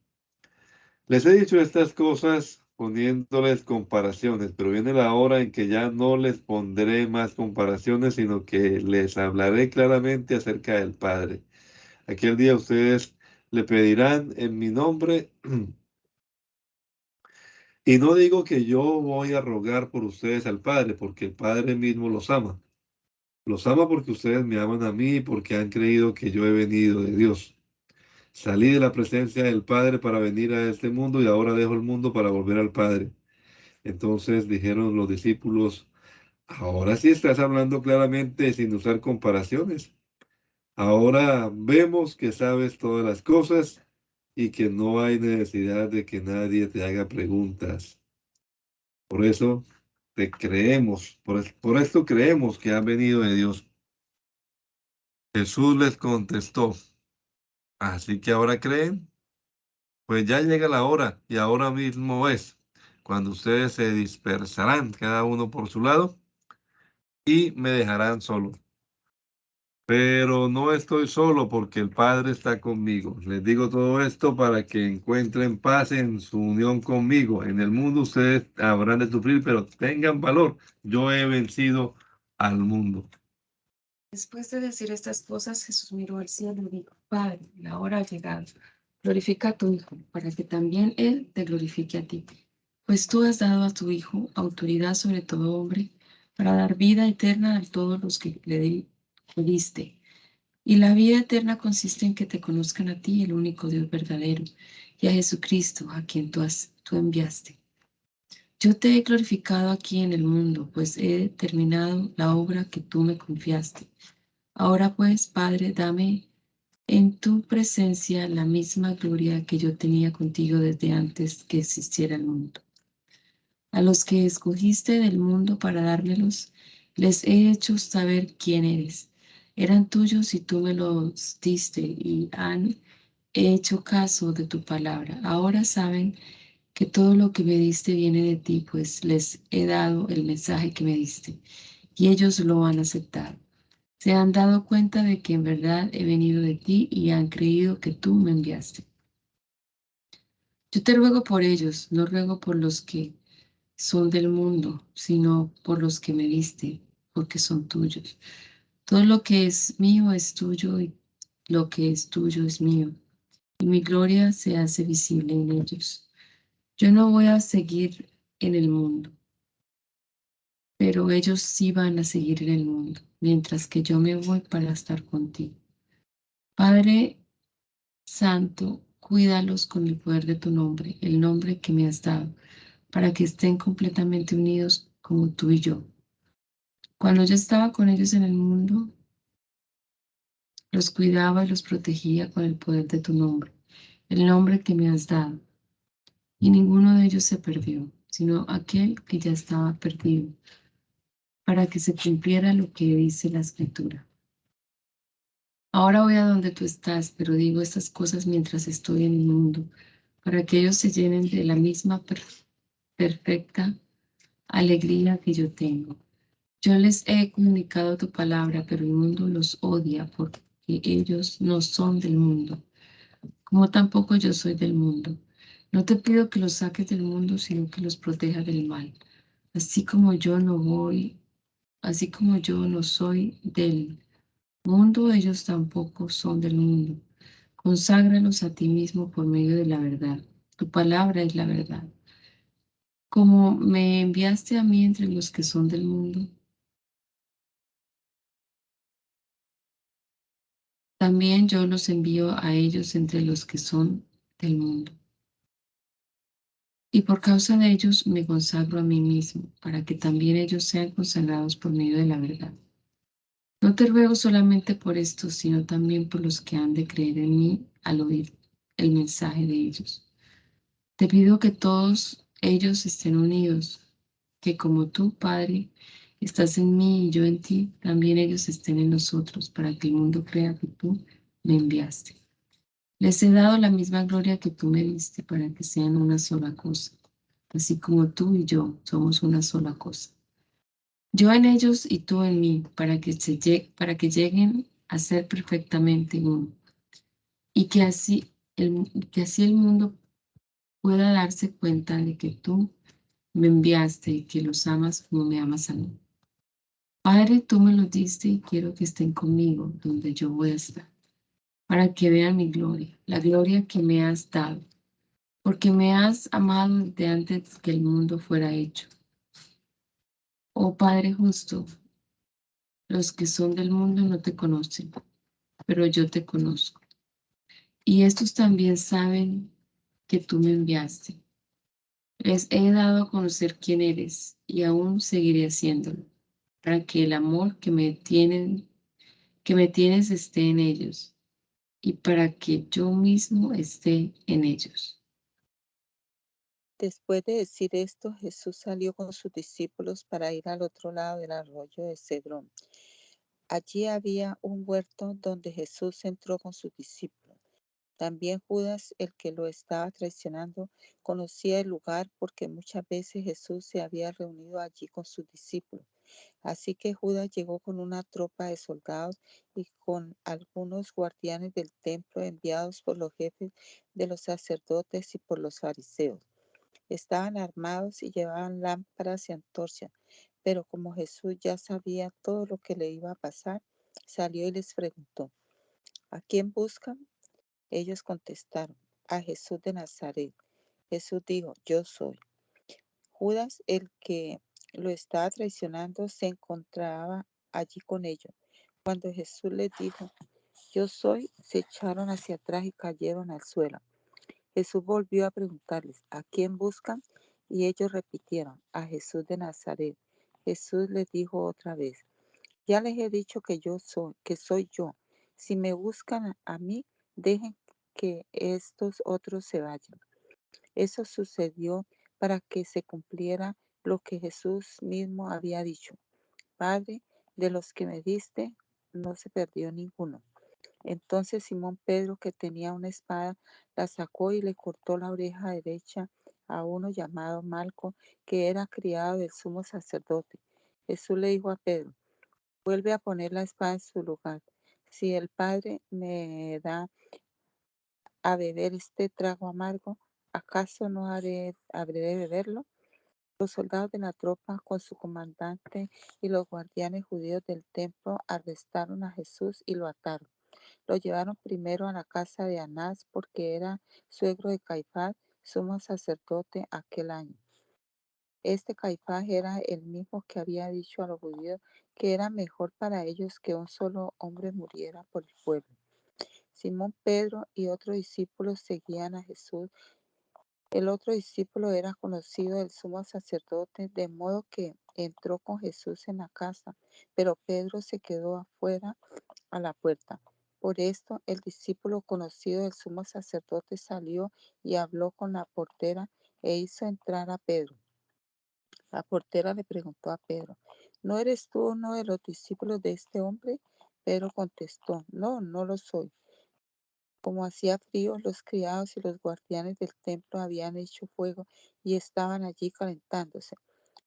Les he dicho estas cosas poniéndoles comparaciones, pero viene la hora en que ya no les pondré más comparaciones, sino que les hablaré claramente acerca del Padre. Aquel día ustedes le pedirán en mi nombre, y no digo que yo voy a rogar por ustedes al Padre, porque el Padre mismo los ama. Los ama porque ustedes me aman a mí y porque han creído que yo he venido de Dios. Salí de la presencia del Padre para venir a este mundo y ahora dejo el mundo para volver al Padre. Entonces dijeron los discípulos, ahora sí estás hablando claramente sin usar comparaciones. Ahora vemos que sabes todas las cosas y que no hay necesidad de que nadie te haga preguntas. Por eso te creemos, por esto creemos que has venido de Dios. Jesús les contestó, así que ahora creen, pues ya llega la hora y ahora mismo es cuando ustedes se dispersarán cada uno por su lado y me dejarán solo. Pero no estoy solo porque el Padre está conmigo. Les digo todo esto para que encuentren paz en su unión conmigo. En el mundo ustedes habrán de sufrir, pero tengan valor. Yo he vencido al mundo. Después de decir estas cosas, Jesús miró al cielo y dijo, Padre, la hora ha llegado. Glorifica a tu Hijo, para que también Él te glorifique a ti. Pues tú has dado a tu Hijo autoridad sobre todo hombre, para dar vida eterna a todos los que le diste. Y la vida eterna consiste en que te conozcan a ti, el único Dios verdadero, y a Jesucristo, a quien tú enviaste. Yo te he glorificado aquí en el mundo, pues he terminado la obra que tú me confiaste. Ahora pues, Padre, dame en tu presencia la misma gloria que yo tenía contigo desde antes que existiera el mundo. A los que escogiste del mundo para dármelos, les he hecho saber quién eres. Eran tuyos y tú me los diste y han hecho caso de tu palabra. Ahora saben que todo lo que me diste viene de ti, pues les he dado el mensaje que me diste y ellos lo han aceptado. Se han dado cuenta de que en verdad he venido de ti y han creído que tú me enviaste. Yo te ruego por ellos, no ruego por los que son del mundo, sino por los que me diste, porque son tuyos. Todo lo que es mío es tuyo y lo que es tuyo es mío, y mi gloria se hace visible en ellos. Yo no voy a seguir en el mundo, pero ellos sí van a seguir en el mundo, mientras que yo me voy para estar contigo. Padre Santo, cuídalos con el poder de tu nombre, el nombre que me has dado, para que estén completamente unidos como tú y yo. Cuando yo estaba con ellos en el mundo, los cuidaba y los protegía con el poder de tu nombre, el nombre que me has dado. Y ninguno de ellos se perdió, sino aquel que ya estaba perdido, para que se cumpliera lo que dice la Escritura. Ahora voy a donde tú estás, pero digo estas cosas mientras estoy en el mundo, para que ellos se llenen de la misma perfecta alegría que yo tengo. Yo les he comunicado tu palabra, pero el mundo los odia porque ellos no son del mundo, como tampoco yo soy del mundo. No te pido que los saques del mundo, sino que los protejas del mal. Así como yo no voy, así como yo no soy del mundo, ellos tampoco son del mundo. Conságralos a ti mismo por medio de la verdad. Tu palabra es la verdad. Como me enviaste a mí entre los que son del mundo, también yo los envío a ellos entre los que son del mundo. Y por causa de ellos me consagro a mí mismo, para que también ellos sean consagrados por medio de la verdad. No te ruego solamente por esto, sino también por los que han de creer en mí al oír el mensaje de ellos. Te pido que todos ellos estén unidos, que como tú, Padre, estás en mí y yo en ti, también ellos estén en nosotros, para que el mundo crea que tú me enviaste. Les he dado la misma gloria que tú me diste, para que sean una sola cosa, así como tú y yo somos una sola cosa. Yo en ellos y tú en mí, para que lleguen a ser perfectamente uno, y que así el mundo pueda darse cuenta de que tú me enviaste y que los amas como me amas a mí. Padre, tú me los diste y quiero que estén conmigo donde yo voy a estar, para que vean mi gloria, la gloria que me has dado, porque me has amado desde antes que el mundo fuera hecho. Oh Padre justo, los que son del mundo no te conocen, pero yo te conozco. Y estos también saben que tú me enviaste. Les he dado a conocer quién eres y aún seguiré haciéndolo, para que el amor que me tienes esté en ellos y para que yo mismo esté en ellos. Después de decir esto, Jesús salió con sus discípulos para ir al otro lado del arroyo de Cedrón. Allí había un huerto donde Jesús entró con sus discípulos. También Judas, el que lo estaba traicionando, conocía el lugar porque muchas veces Jesús se había reunido allí con sus discípulos. Así que Judas llegó con una tropa de soldados y con algunos guardianes del templo enviados por los jefes de los sacerdotes y por los fariseos. Estaban armados y llevaban lámparas y antorchas, pero como Jesús ya sabía todo lo que le iba a pasar, salió y les preguntó: ¿A quién buscan? Ellos contestaron: a Jesús de Nazaret. Jesús dijo: Yo soy. Judas, el que lo estaba traicionando, se encontraba allí con ellos. Cuando Jesús les dijo: Yo soy, se echaron hacia atrás y cayeron al suelo. Jesús volvió a preguntarles: ¿A quién buscan? Y ellos repitieron: a Jesús de Nazaret. Jesús les dijo otra vez: Ya les he dicho que soy yo. Si me buscan a mí, dejen que estos otros se vayan. Eso sucedió para que se cumpliera lo que Jesús mismo había dicho: Padre, de los que me diste, no se perdió ninguno. Entonces Simón Pedro, que tenía una espada, la sacó y le cortó la oreja derecha a uno llamado Malco, que era criado del sumo sacerdote. Jesús le dijo a Pedro: Vuelve a poner la espada en su lugar. Si el Padre me da a beber este trago amargo, ¿acaso no habré de beberlo? Los soldados de la tropa, con su comandante y los guardianes judíos del templo, arrestaron a Jesús y lo ataron. Lo llevaron primero a la casa de Anás, porque era suegro de Caifás, sumo sacerdote aquel año. Este Caifás era el mismo que había dicho a los judíos que era mejor para ellos que un solo hombre muriera por el pueblo. Simón Pedro y otros discípulos seguían a Jesús. El otro discípulo era conocido del sumo sacerdote, de modo que entró con Jesús en la casa, pero Pedro se quedó afuera a la puerta. Por esto, el discípulo conocido del sumo sacerdote salió y habló con la portera e hizo entrar a Pedro. La portera le preguntó a Pedro: ¿No eres tú uno de los discípulos de este hombre? Pedro contestó, no, no lo soy. Como hacía frío, los criados y los guardianes del templo habían hecho fuego y estaban allí calentándose.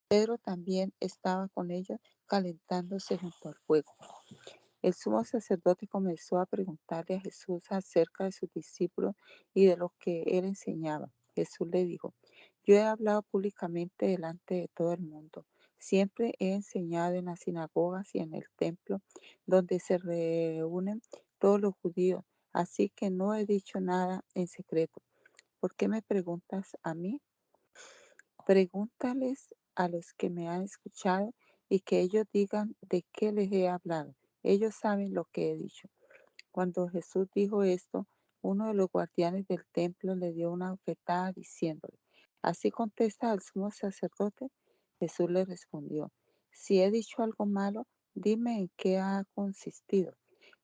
Pedro también estaba con ellos calentándose junto al fuego. El sumo sacerdote comenzó a preguntarle a Jesús acerca de sus discípulos y de lo que él enseñaba. Jesús le dijo, yo he hablado públicamente delante de todo el mundo. Siempre he enseñado en las sinagogas y en el templo donde se reúnen todos los judíos, así que no he dicho nada en secreto. ¿Por qué me preguntas a mí? Pregúntales a los que me han escuchado y que ellos digan de qué les he hablado. Ellos saben lo que he dicho. Cuando Jesús dijo esto, uno de los guardianes del templo le dio una bofetada diciéndole, ¿así contesta al sumo sacerdote? Jesús le respondió, si he dicho algo malo, dime en qué ha consistido.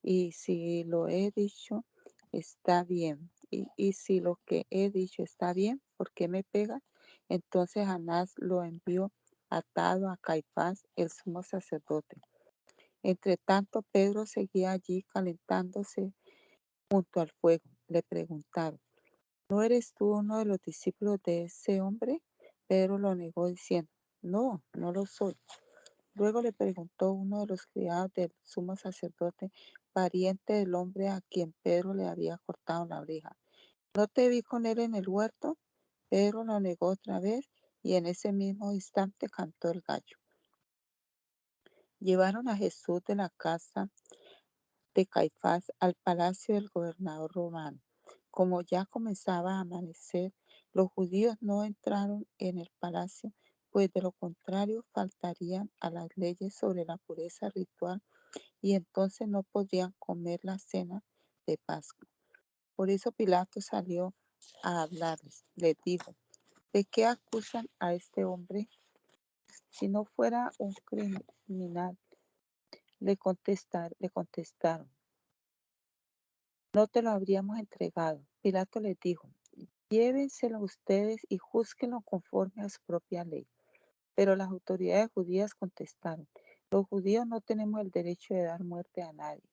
Y si lo he dicho, está bien. Y si lo que he dicho está bien, ¿por qué me pegas? Entonces Anás lo envió atado a Caifás, el sumo sacerdote. Entre tanto, Pedro seguía allí calentándose junto al fuego. Le preguntaron, ¿no eres tú uno de los discípulos de ese hombre? Pedro lo negó diciendo, no, no lo soy. Luego le preguntó uno de los criados del sumo sacerdote, pariente del hombre a quien Pedro le había cortado la oreja, ¿no te vi con él en el huerto? Pedro lo negó otra vez y en ese mismo instante cantó el gallo. Llevaron a Jesús de la casa de Caifás al palacio del gobernador romano. Como ya comenzaba a amanecer, los judíos no entraron en el palacio, pues de lo contrario faltarían a las leyes sobre la pureza ritual y entonces no podrían comer la cena de Pascua. Por eso Pilato salió a hablarles. Les dijo, ¿de qué acusan a este hombre? Si no fuera un criminal, le contestaron, no te lo habríamos entregado. Pilato les dijo, llévenselo ustedes y júzguenlo conforme a su propia ley. Pero las autoridades judías contestaron, los judíos no tenemos el derecho de dar muerte a nadie.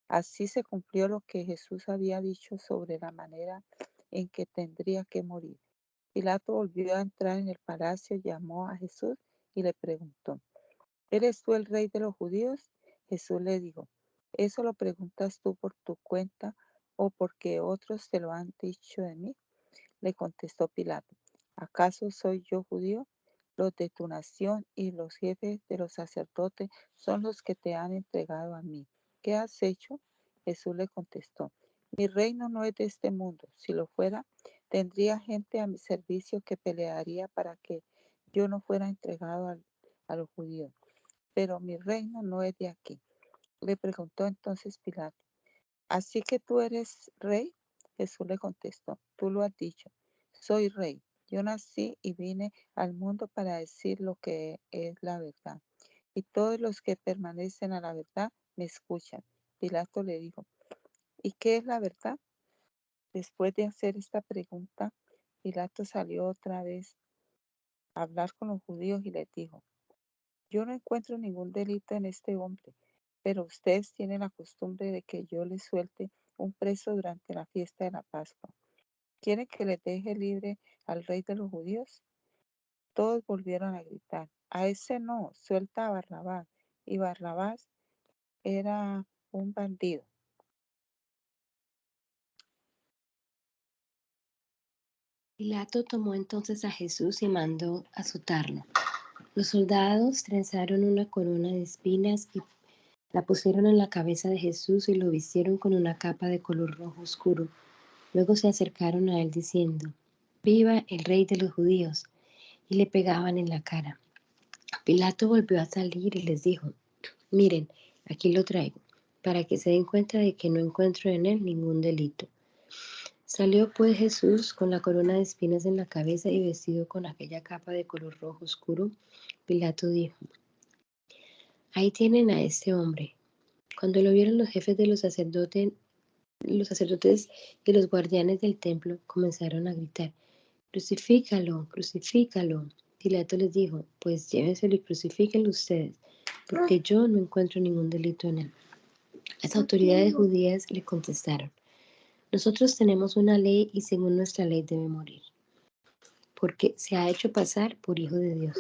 Así se cumplió lo que Jesús había dicho sobre la manera en que tendría que morir. Pilato volvió a entrar en el palacio, llamó a Jesús y le preguntó, ¿eres tú el rey de los judíos? Jesús le dijo, ¿eso lo preguntas tú por tu cuenta o porque otros te lo han dicho de mí? Le contestó Pilato, ¿acaso soy yo judío? Los de tu nación y los jefes de los sacerdotes son los que te han entregado a mí. ¿Qué has hecho? Jesús le contestó, mi reino no es de este mundo. Si lo fuera, tendría gente a mi servicio que pelearía para que yo no fuera entregado a los judíos. Pero mi reino no es de aquí. Le preguntó entonces Pilato, ¿así que tú eres rey? Jesús le contestó, tú lo has dicho, soy rey. Yo nací y vine al mundo para decir lo que es la verdad. Y todos los que permanecen a la verdad me escuchan. Pilato le dijo, ¿y qué es la verdad? Después de hacer esta pregunta, Pilato salió otra vez a hablar con los judíos y les dijo, yo no encuentro ningún delito en este hombre, pero ustedes tienen la costumbre de que yo les suelte un preso durante la fiesta de la Pascua. ¿Quieren que les deje libre al rey de los judíos? Todos volvieron a gritar, a ese no, suelta a Barrabás. Y Barrabás era un bandido. Pilato tomó entonces a Jesús y mandó azotarlo. Los soldados trenzaron una corona de espinas y la pusieron en la cabeza de Jesús y lo vistieron con una capa de color rojo oscuro. Luego se acercaron a él diciendo, ¡Viva el rey de los judíos! Y le pegaban en la cara. Pilato volvió a salir y les dijo, miren, aquí lo traigo, para que se den cuenta de que no encuentro en él ningún delito. Salió pues Jesús con la corona de espinas en la cabeza y vestido con aquella capa de color rojo oscuro. Pilato dijo, ahí tienen a este hombre. Cuando lo vieron los jefes de los sacerdotes y los guardianes del templo comenzaron a gritar, crucifícalo, crucifícalo. Pilato les dijo, pues llévenselo y crucifíquenlo ustedes, porque yo no encuentro ningún delito en él. Las autoridades judías le contestaron: nosotros tenemos una ley y según nuestra ley debe morir, porque se ha hecho pasar por hijo de Dios.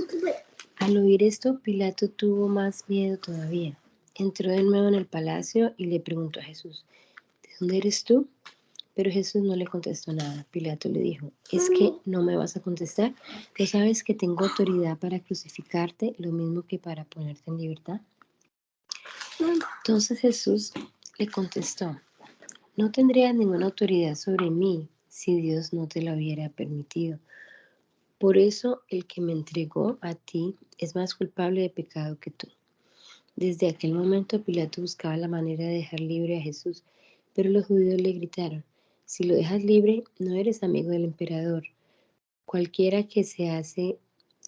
Al oír esto, Pilato tuvo más miedo todavía. Entró de nuevo en el palacio y le preguntó a Jesús: ¿de dónde eres tú? Pero Jesús no le contestó nada. Pilato le dijo: ¿es que no me vas a contestar? ¿No sabes que tengo autoridad para crucificarte, lo mismo que para ponerte en libertad? Entonces Jesús le contestó: no tendrías ninguna autoridad sobre mí si Dios no te lo hubiera permitido. Por eso el que me entregó a ti es más culpable de pecado que tú. Desde aquel momento Pilato buscaba la manera de dejar libre a Jesús, pero los judíos le gritaron: si lo dejas libre, no eres amigo del emperador. Cualquiera que se hace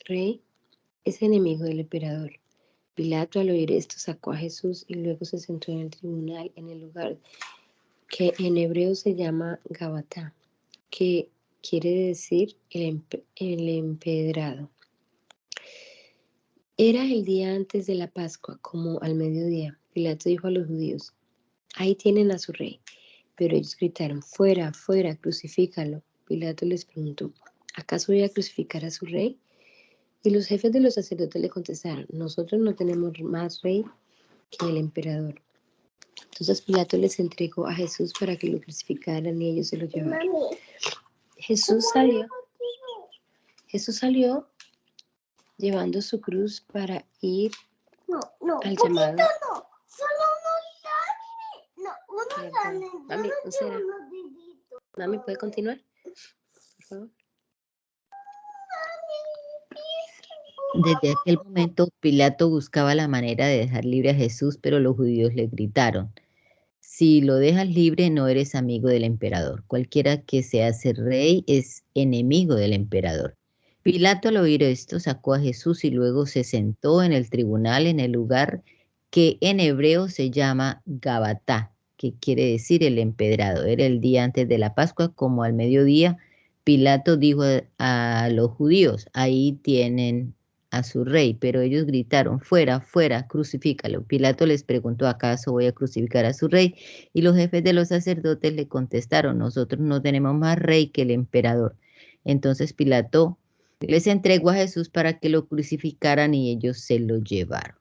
rey es enemigo del emperador. Pilato, al oír esto, sacó a Jesús y luego se sentó en el tribunal en el lugar que en hebreo se llama Gabatá, que quiere decir el empedrado. Era el día antes de la Pascua, como al mediodía. Pilato dijo a los judíos: ahí tienen a su rey. Pero ellos gritaron: fuera, fuera, crucifícalo. Pilato les preguntó: ¿acaso voy a crucificar a su rey? Y los jefes de los sacerdotes le contestaron: nosotros no tenemos más rey que el emperador. Entonces Pilato les entregó a Jesús para que lo crucificaran y ellos se lo llevaron. Jesús salió llevando su cruz para ir al llamado. Mami, ¿no será? Mami, ¿puede continuar? Por favor. Desde aquel momento, Pilato buscaba la manera de dejar libre a Jesús, pero los judíos le gritaron: si lo dejas libre, no eres amigo del emperador. Cualquiera que se hace rey es enemigo del emperador. Pilato, al oír esto, sacó a Jesús y luego se sentó en el tribunal en el lugar que en hebreo se llama Gabatá, que quiere decir el empedrado. Era el día antes de la Pascua, como al mediodía. Pilato dijo a los judíos: ahí tienen a su rey, pero ellos gritaron: fuera, fuera, crucifícalo. Pilato les preguntó: ¿acaso voy a crucificar a su rey? Y los jefes de los sacerdotes le contestaron: nosotros no tenemos más rey que el emperador. Entonces Pilato les entregó a Jesús para que lo crucificaran y ellos se lo llevaron.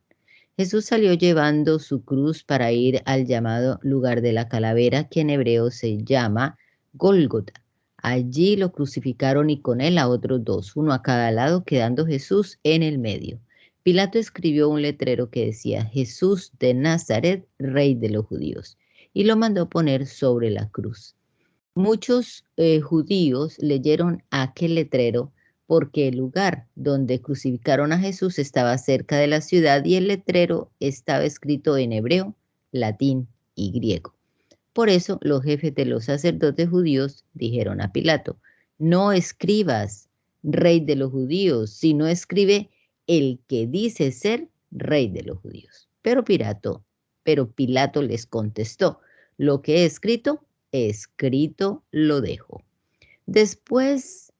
Jesús salió llevando su cruz para ir al llamado lugar de la calavera, que en hebreo se llama Gólgota. Allí lo crucificaron y con él a otros dos, uno a cada lado, quedando Jesús en el medio. Pilato escribió un letrero que decía: Jesús de Nazaret, Rey de los Judíos, y lo mandó poner sobre la cruz. Muchos judíos leyeron aquel letrero porque el lugar donde crucificaron a Jesús estaba cerca de la ciudad y el letrero estaba escrito en hebreo, latín y griego. Por eso los jefes de los sacerdotes judíos dijeron a Pilato: no escribas Rey de los Judíos, sino escribe el que dice ser Rey de los Judíos. Pero Pilato les contestó: lo que he escrito lo dejo. Después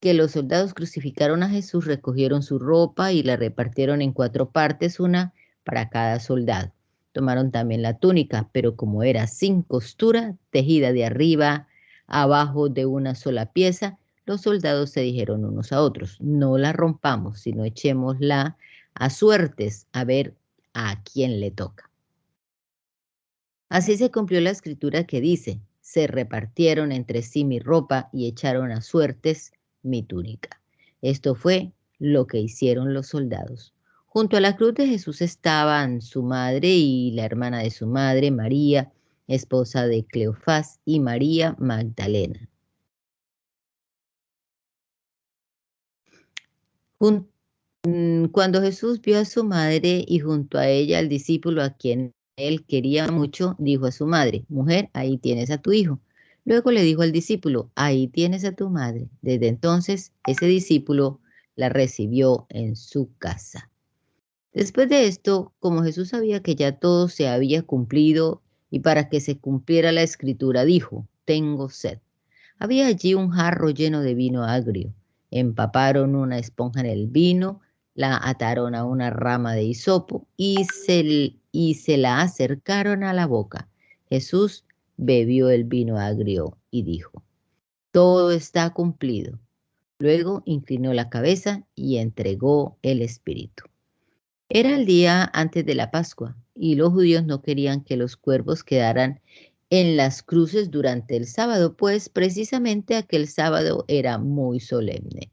que los soldados crucificaron a Jesús, recogieron su ropa y la repartieron en 4 partes, una para cada soldado. Tomaron también la túnica, pero como era sin costura, tejida de arriba abajo de una sola pieza, los soldados se dijeron unos a otros: no la rompamos, sino echémosla a suertes a ver a quién le toca. Así se cumplió la escritura que dice: se repartieron entre sí mi ropa y echaron a suertes mi túnica. Esto fue lo que hicieron los soldados. Junto a la cruz de Jesús estaban su madre y la hermana de su madre, María, esposa de Cleofás, y María Magdalena. Cuando Jesús vio a su madre y junto a ella al discípulo a quien él quería mucho, dijo a su madre: mujer, ahí tienes a tu hijo. Luego le dijo al discípulo: ahí tienes a tu madre. Desde entonces, ese discípulo la recibió en su casa. Después de esto, como Jesús sabía que ya todo se había cumplido y para que se cumpliera la escritura, dijo: tengo sed. Había allí un jarro lleno de vino agrio. Empaparon una esponja en el vino, la ataron a una rama de hisopo y se y se la acercaron a la boca. Jesús bebió el vino agrio y dijo: todo está cumplido. Luego inclinó la cabeza y entregó el espíritu. Era el día antes de la Pascua y los judíos no querían que los cuerpos quedaran en las cruces durante el sábado, pues precisamente aquel sábado era muy solemne.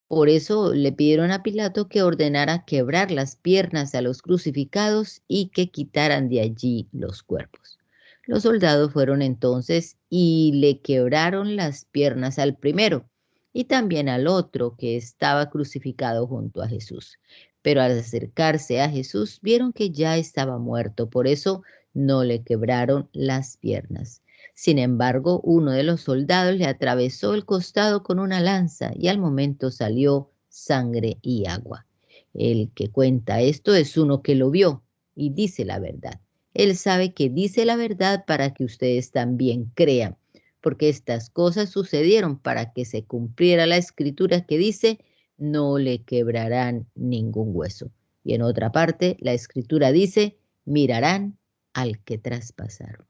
Por eso le pidieron a Pilato que ordenara quebrar las piernas a los crucificados y que quitaran de allí los cuerpos. Los soldados fueron entonces y le quebraron las piernas al primero y también al otro que estaba crucificado junto a Jesús. Pero al acercarse a Jesús vieron que ya estaba muerto, por eso no le quebraron las piernas. Sin embargo, uno de los soldados le atravesó el costado con una lanza y al momento salió sangre y agua. El que cuenta esto es uno que lo vio y dice la verdad. Él sabe que dice la verdad para que ustedes también crean, porque estas cosas sucedieron para que se cumpliera la escritura que dice: no le quebrarán ningún hueso. Y en otra parte, la escritura dice: mirarán al que traspasaron.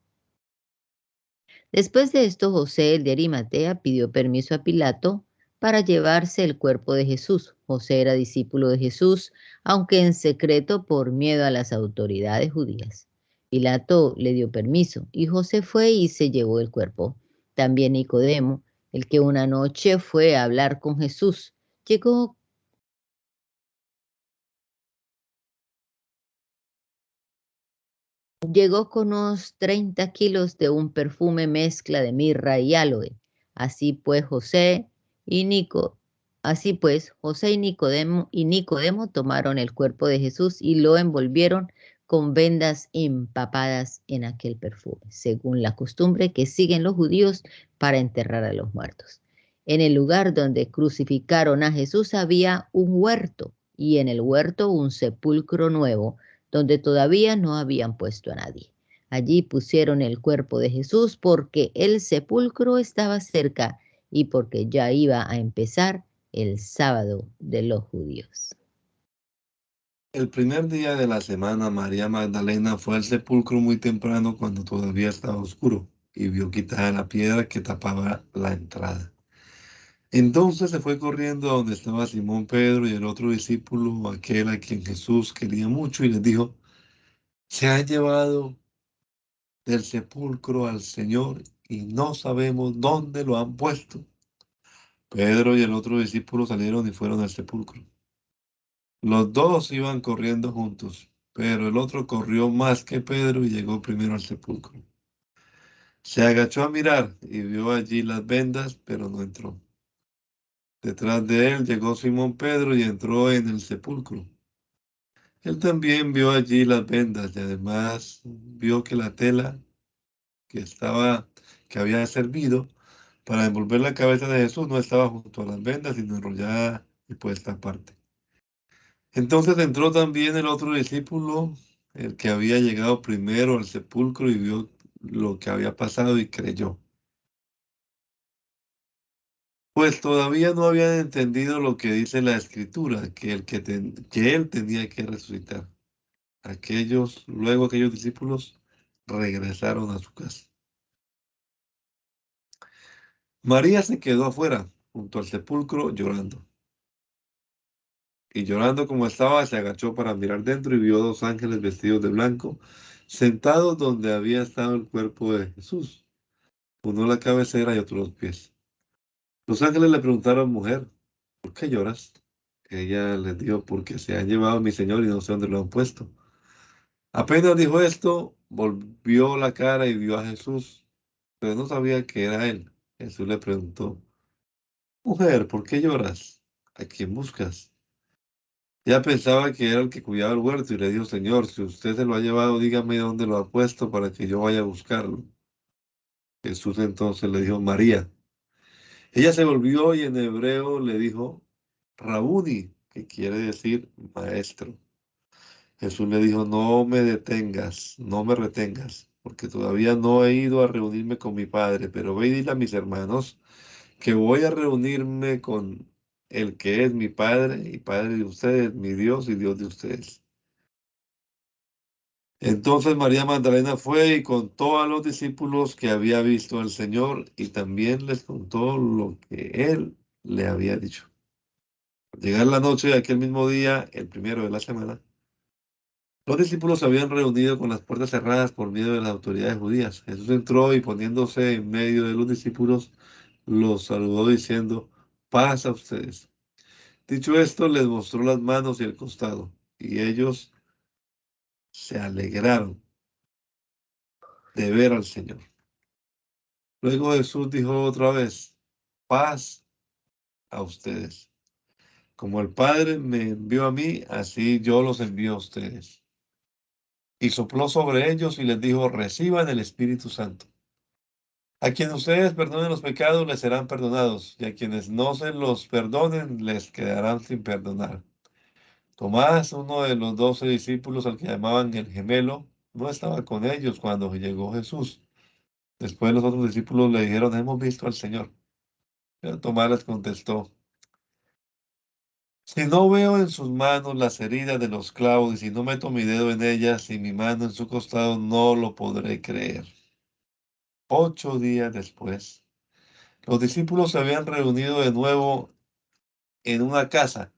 Después de esto, José, el de Arimatea, pidió permiso a Pilato para llevarse el cuerpo de Jesús. José era discípulo de Jesús, aunque en secreto por miedo a las autoridades judías. Pilato le dio permiso y José fue y se llevó el cuerpo. También Nicodemo, el que una noche fue a hablar con Jesús, llegó con unos 30 kilos de un perfume mezcla de mirra y aloe. Así pues, José y Nicodemo tomaron el cuerpo de Jesús y lo envolvieron con vendas empapadas en aquel perfume, según la costumbre que siguen los judíos para enterrar a los muertos. En el lugar donde crucificaron a Jesús había un huerto y en el huerto un sepulcro nuevo donde todavía no habían puesto a nadie. Allí pusieron el cuerpo de Jesús porque el sepulcro estaba cerca y porque ya iba a empezar el sábado de los judíos. El primer día de la semana, María Magdalena fue al sepulcro muy temprano cuando todavía estaba oscuro y vio quitada la piedra que tapaba la entrada. Entonces se fue corriendo a donde estaba Simón Pedro y el otro discípulo, aquel a quien Jesús quería mucho, y les dijo: se han llevado del sepulcro al Señor y no sabemos dónde lo han puesto. Pedro y el otro discípulo salieron y fueron al sepulcro. Los dos iban corriendo juntos, pero el otro corrió más que Pedro y llegó primero al sepulcro. Se agachó a mirar y vio allí las vendas, pero no entró. Detrás de él llegó Simón Pedro y entró en el sepulcro. Él también vio allí las vendas y además vio que la tela que había servido para envolver la cabeza de Jesús no estaba junto a las vendas, sino enrollada y puesta aparte. Entonces entró también el otro discípulo, el que había llegado primero al sepulcro, y vio lo que había pasado y creyó. Pues todavía no habían entendido lo que dice la Escritura, que él tenía que resucitar. Luego aquellos discípulos regresaron a su casa. María se quedó afuera, junto al sepulcro, llorando. Y llorando como estaba, se agachó para mirar dentro y vio dos ángeles vestidos de blanco, sentados donde había estado el cuerpo de Jesús, uno la cabecera y otro los pies. Los ángeles le preguntaron: mujer, ¿por qué lloras? Ella les dijo: porque se han llevado a mi Señor y no sé dónde lo han puesto. Apenas dijo esto, volvió la cara y vio a Jesús, pero no sabía que era él. Jesús le preguntó: mujer, ¿por qué lloras? ¿A quién buscas? Ella pensaba que era el que cuidaba el huerto y le dijo: Señor, si usted se lo ha llevado, dígame dónde lo ha puesto para que yo vaya a buscarlo. Jesús entonces le dijo: María. Ella se volvió y en hebreo le dijo: Rabuni, que quiere decir maestro. Jesús le dijo: no me detengas, no me retengas, porque todavía no he ido a reunirme con mi Padre, pero ve y dile a mis hermanos que voy a reunirme con el que es mi Padre y Padre de ustedes, mi Dios y Dios de ustedes. Entonces María Magdalena fue y contó a los discípulos que había visto al Señor y también les contó lo que él le había dicho. Al llegar la noche de aquel mismo día, el primero de la semana, los discípulos se habían reunido con las puertas cerradas por miedo de las autoridades judías. Jesús entró y poniéndose en medio de los discípulos, los saludó diciendo, paz a ustedes. Dicho esto, les mostró las manos y el costado, y ellos se alegraron de ver al Señor. Luego Jesús dijo otra vez, paz a ustedes. Como el Padre me envió a mí, así yo los envío a ustedes. Y sopló sobre ellos y les dijo, reciban el Espíritu Santo. A quienes ustedes perdonen los pecados les serán perdonados, y a quienes no se los perdonen les quedarán sin perdonar. Tomás, uno de los 12 discípulos al que llamaban el gemelo, no estaba con ellos cuando llegó Jesús. Después los otros discípulos le dijeron, hemos visto al Señor. Pero Tomás les contestó, si no veo en sus manos las heridas de los clavos y si no meto mi dedo en ellas y mi mano en su costado, no lo podré creer. 8 días después, los discípulos se habían reunido de nuevo en una casa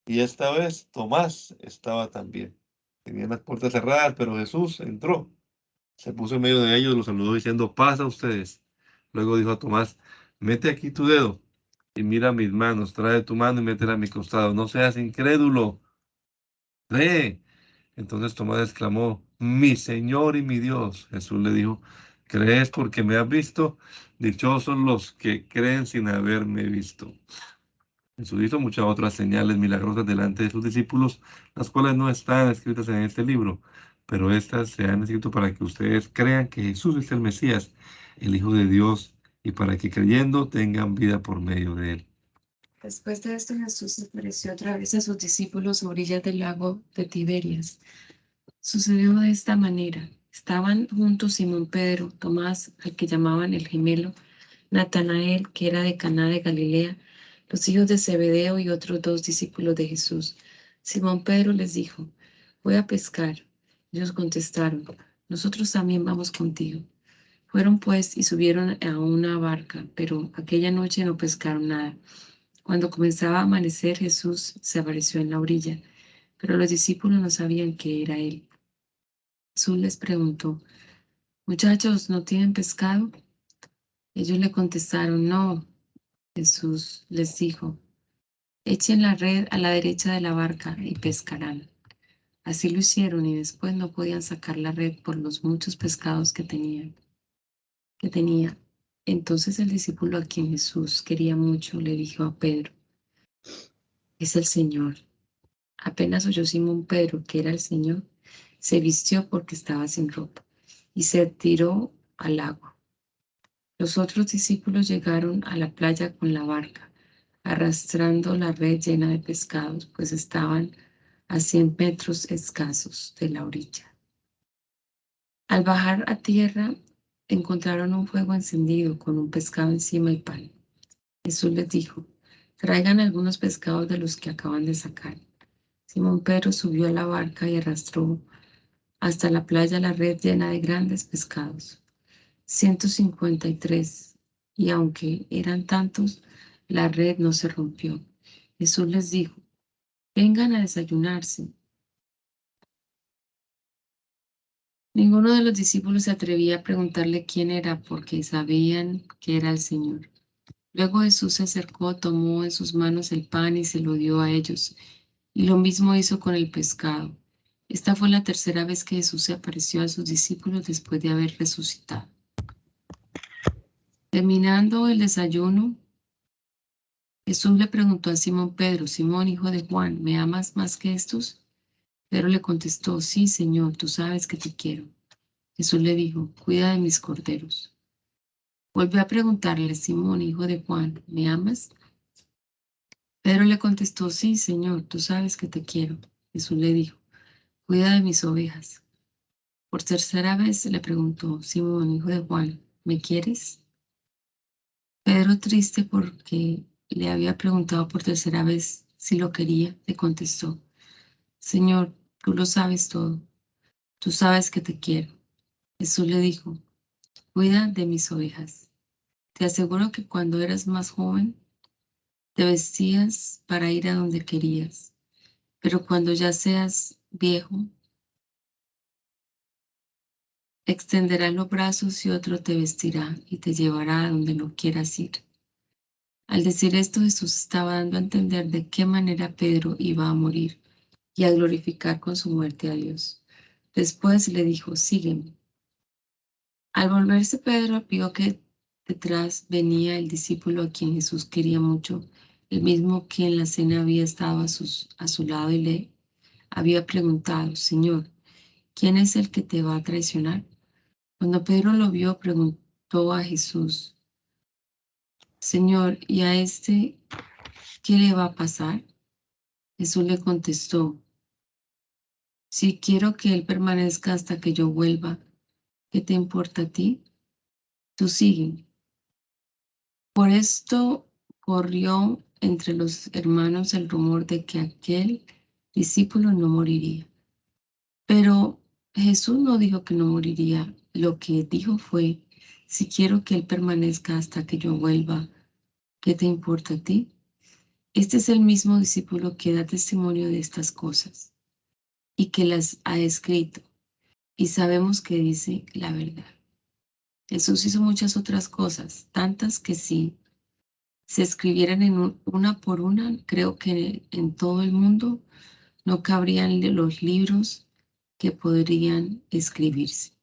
y esta vez Tomás estaba también. Tenían las puertas cerradas, pero Jesús entró. Se puso en medio de ellos, los saludó diciendo, paz a ustedes. Luego dijo a Tomás, mete aquí tu dedo y mira mis manos, trae tu mano y métela a mi costado. No seas incrédulo, cree. Entonces Tomás exclamó, mi Señor y mi Dios. Jesús le dijo, ¿crees porque me has visto? Dichosos los que creen sin haberme visto. Jesús hizo muchas otras señales milagrosas delante de sus discípulos, las cuales no están escritas en este libro, pero estas se han escrito para que ustedes crean que Jesús es el Mesías, el Hijo de Dios, y para que creyendo tengan vida por medio de él. Después de esto, Jesús se apareció otra vez a sus discípulos a orillas del lago de Tiberias. Sucedió de esta manera. Estaban juntos Simón Pedro, Tomás, al que llamaban el gemelo, Natanael, que era de Caná de Galilea, los hijos de Zebedeo y otros 2 discípulos de Jesús. Simón Pedro les dijo, voy a pescar. Ellos contestaron, nosotros también vamos contigo. Fueron pues y subieron a una barca, pero aquella noche no pescaron nada. Cuando comenzaba a amanecer, Jesús se apareció en la orilla, pero los discípulos no sabían que era él. Jesús les preguntó, muchachos, ¿no tienen pescado? Ellos le contestaron, no. Jesús les dijo, echen la red a la derecha de la barca y pescarán. Así lo hicieron y después no podían sacar la red por los muchos pescados que tenía. Entonces el discípulo a quien Jesús quería mucho le dijo a Pedro, es el Señor. Apenas oyó Simón Pedro que era el Señor, se vistió porque estaba sin ropa y se tiró al agua. Los otros discípulos llegaron a la playa con la barca, arrastrando la red llena de pescados, pues estaban a 100 metros escasos de la orilla. Al bajar a tierra, encontraron un fuego encendido con un pescado encima y pan. Jesús les dijo, traigan algunos pescados de los que acaban de sacar. Simón Pedro subió a la barca y arrastró hasta la playa la red llena de grandes pescados, 153, y aunque eran tantos, la red no se rompió. Jesús les dijo, vengan a desayunarse. Ninguno de los discípulos se atrevía a preguntarle quién era, porque sabían que era el Señor. Luego Jesús se acercó, tomó en sus manos el pan y se lo dio a ellos, y lo mismo hizo con el pescado. Esta fue la tercera vez que Jesús se apareció a sus discípulos después de haber resucitado. Terminando el desayuno, Jesús le preguntó a Simón Pedro, Simón, hijo de Juan, ¿me amas más que estos? Pedro le contestó, sí, Señor, tú sabes que te quiero. Jesús le dijo, cuida de mis corderos. Volvió a preguntarle, Simón, hijo de Juan, ¿me amas? Pedro le contestó, sí, Señor, tú sabes que te quiero. Jesús le dijo, cuida de mis ovejas. Por tercera vez le preguntó, Simón, hijo de Juan, ¿me quieres? Pedro, triste porque le había preguntado por tercera vez si lo quería, le contestó, Señor, tú lo sabes todo. Tú sabes que te quiero. Jesús le dijo, cuida de mis ovejas. Te aseguro que cuando eras más joven, te vestías para ir a donde querías, pero cuando ya seas viejo, extenderás los brazos y otro te vestirá y te llevará a donde no quieras ir. Al decir esto, Jesús estaba dando a entender de qué manera Pedro iba a morir y a glorificar con su muerte a Dios. Después le dijo, sígueme. Al volverse Pedro vio que detrás venía el discípulo a quien Jesús quería mucho, el mismo que en la cena había estado a su lado y le había preguntado, Señor, ¿quién es el que te va a traicionar? Cuando Pedro lo vio, preguntó a Jesús, Señor, ¿y a este qué le va a pasar? Jesús le contestó, si quiero que él permanezca hasta que yo vuelva, ¿qué te importa a ti? Tú sigue. Por esto corrió entre los hermanos el rumor de que aquel discípulo no moriría. Pero Jesús no dijo que no moriría. Lo que dijo fue, si quiero que él permanezca hasta que yo vuelva, ¿qué te importa a ti? Este es el mismo discípulo que da testimonio de estas cosas y que las ha escrito, y sabemos que dice la verdad. Jesús hizo muchas otras cosas, tantas que si se escribieran una por una, creo que en todo el mundo no cabrían los libros que podrían escribirse.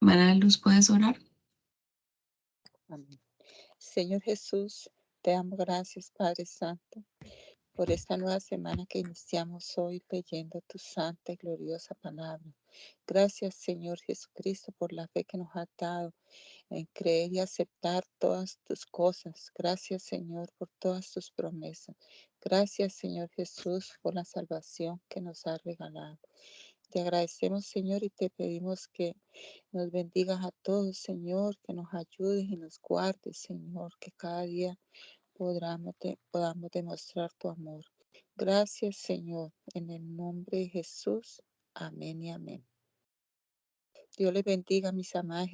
Manuel, ¿los puedes orar? Amén. Señor Jesús, te damos gracias, Padre Santo, por esta nueva semana que iniciamos hoy leyendo tu santa y gloriosa palabra. Gracias, Señor Jesucristo, por la fe que nos has dado en creer y aceptar todas tus cosas. Gracias, Señor, por todas tus promesas. Gracias, Señor Jesús, por la salvación que nos has regalado. Te agradecemos, Señor, y te pedimos que nos bendigas a todos, Señor, que nos ayudes y nos guardes, Señor, que cada día podamos demostrar tu amor. Gracias, Señor, en el nombre de Jesús. Amén y amén. Dios les bendiga, mis amadas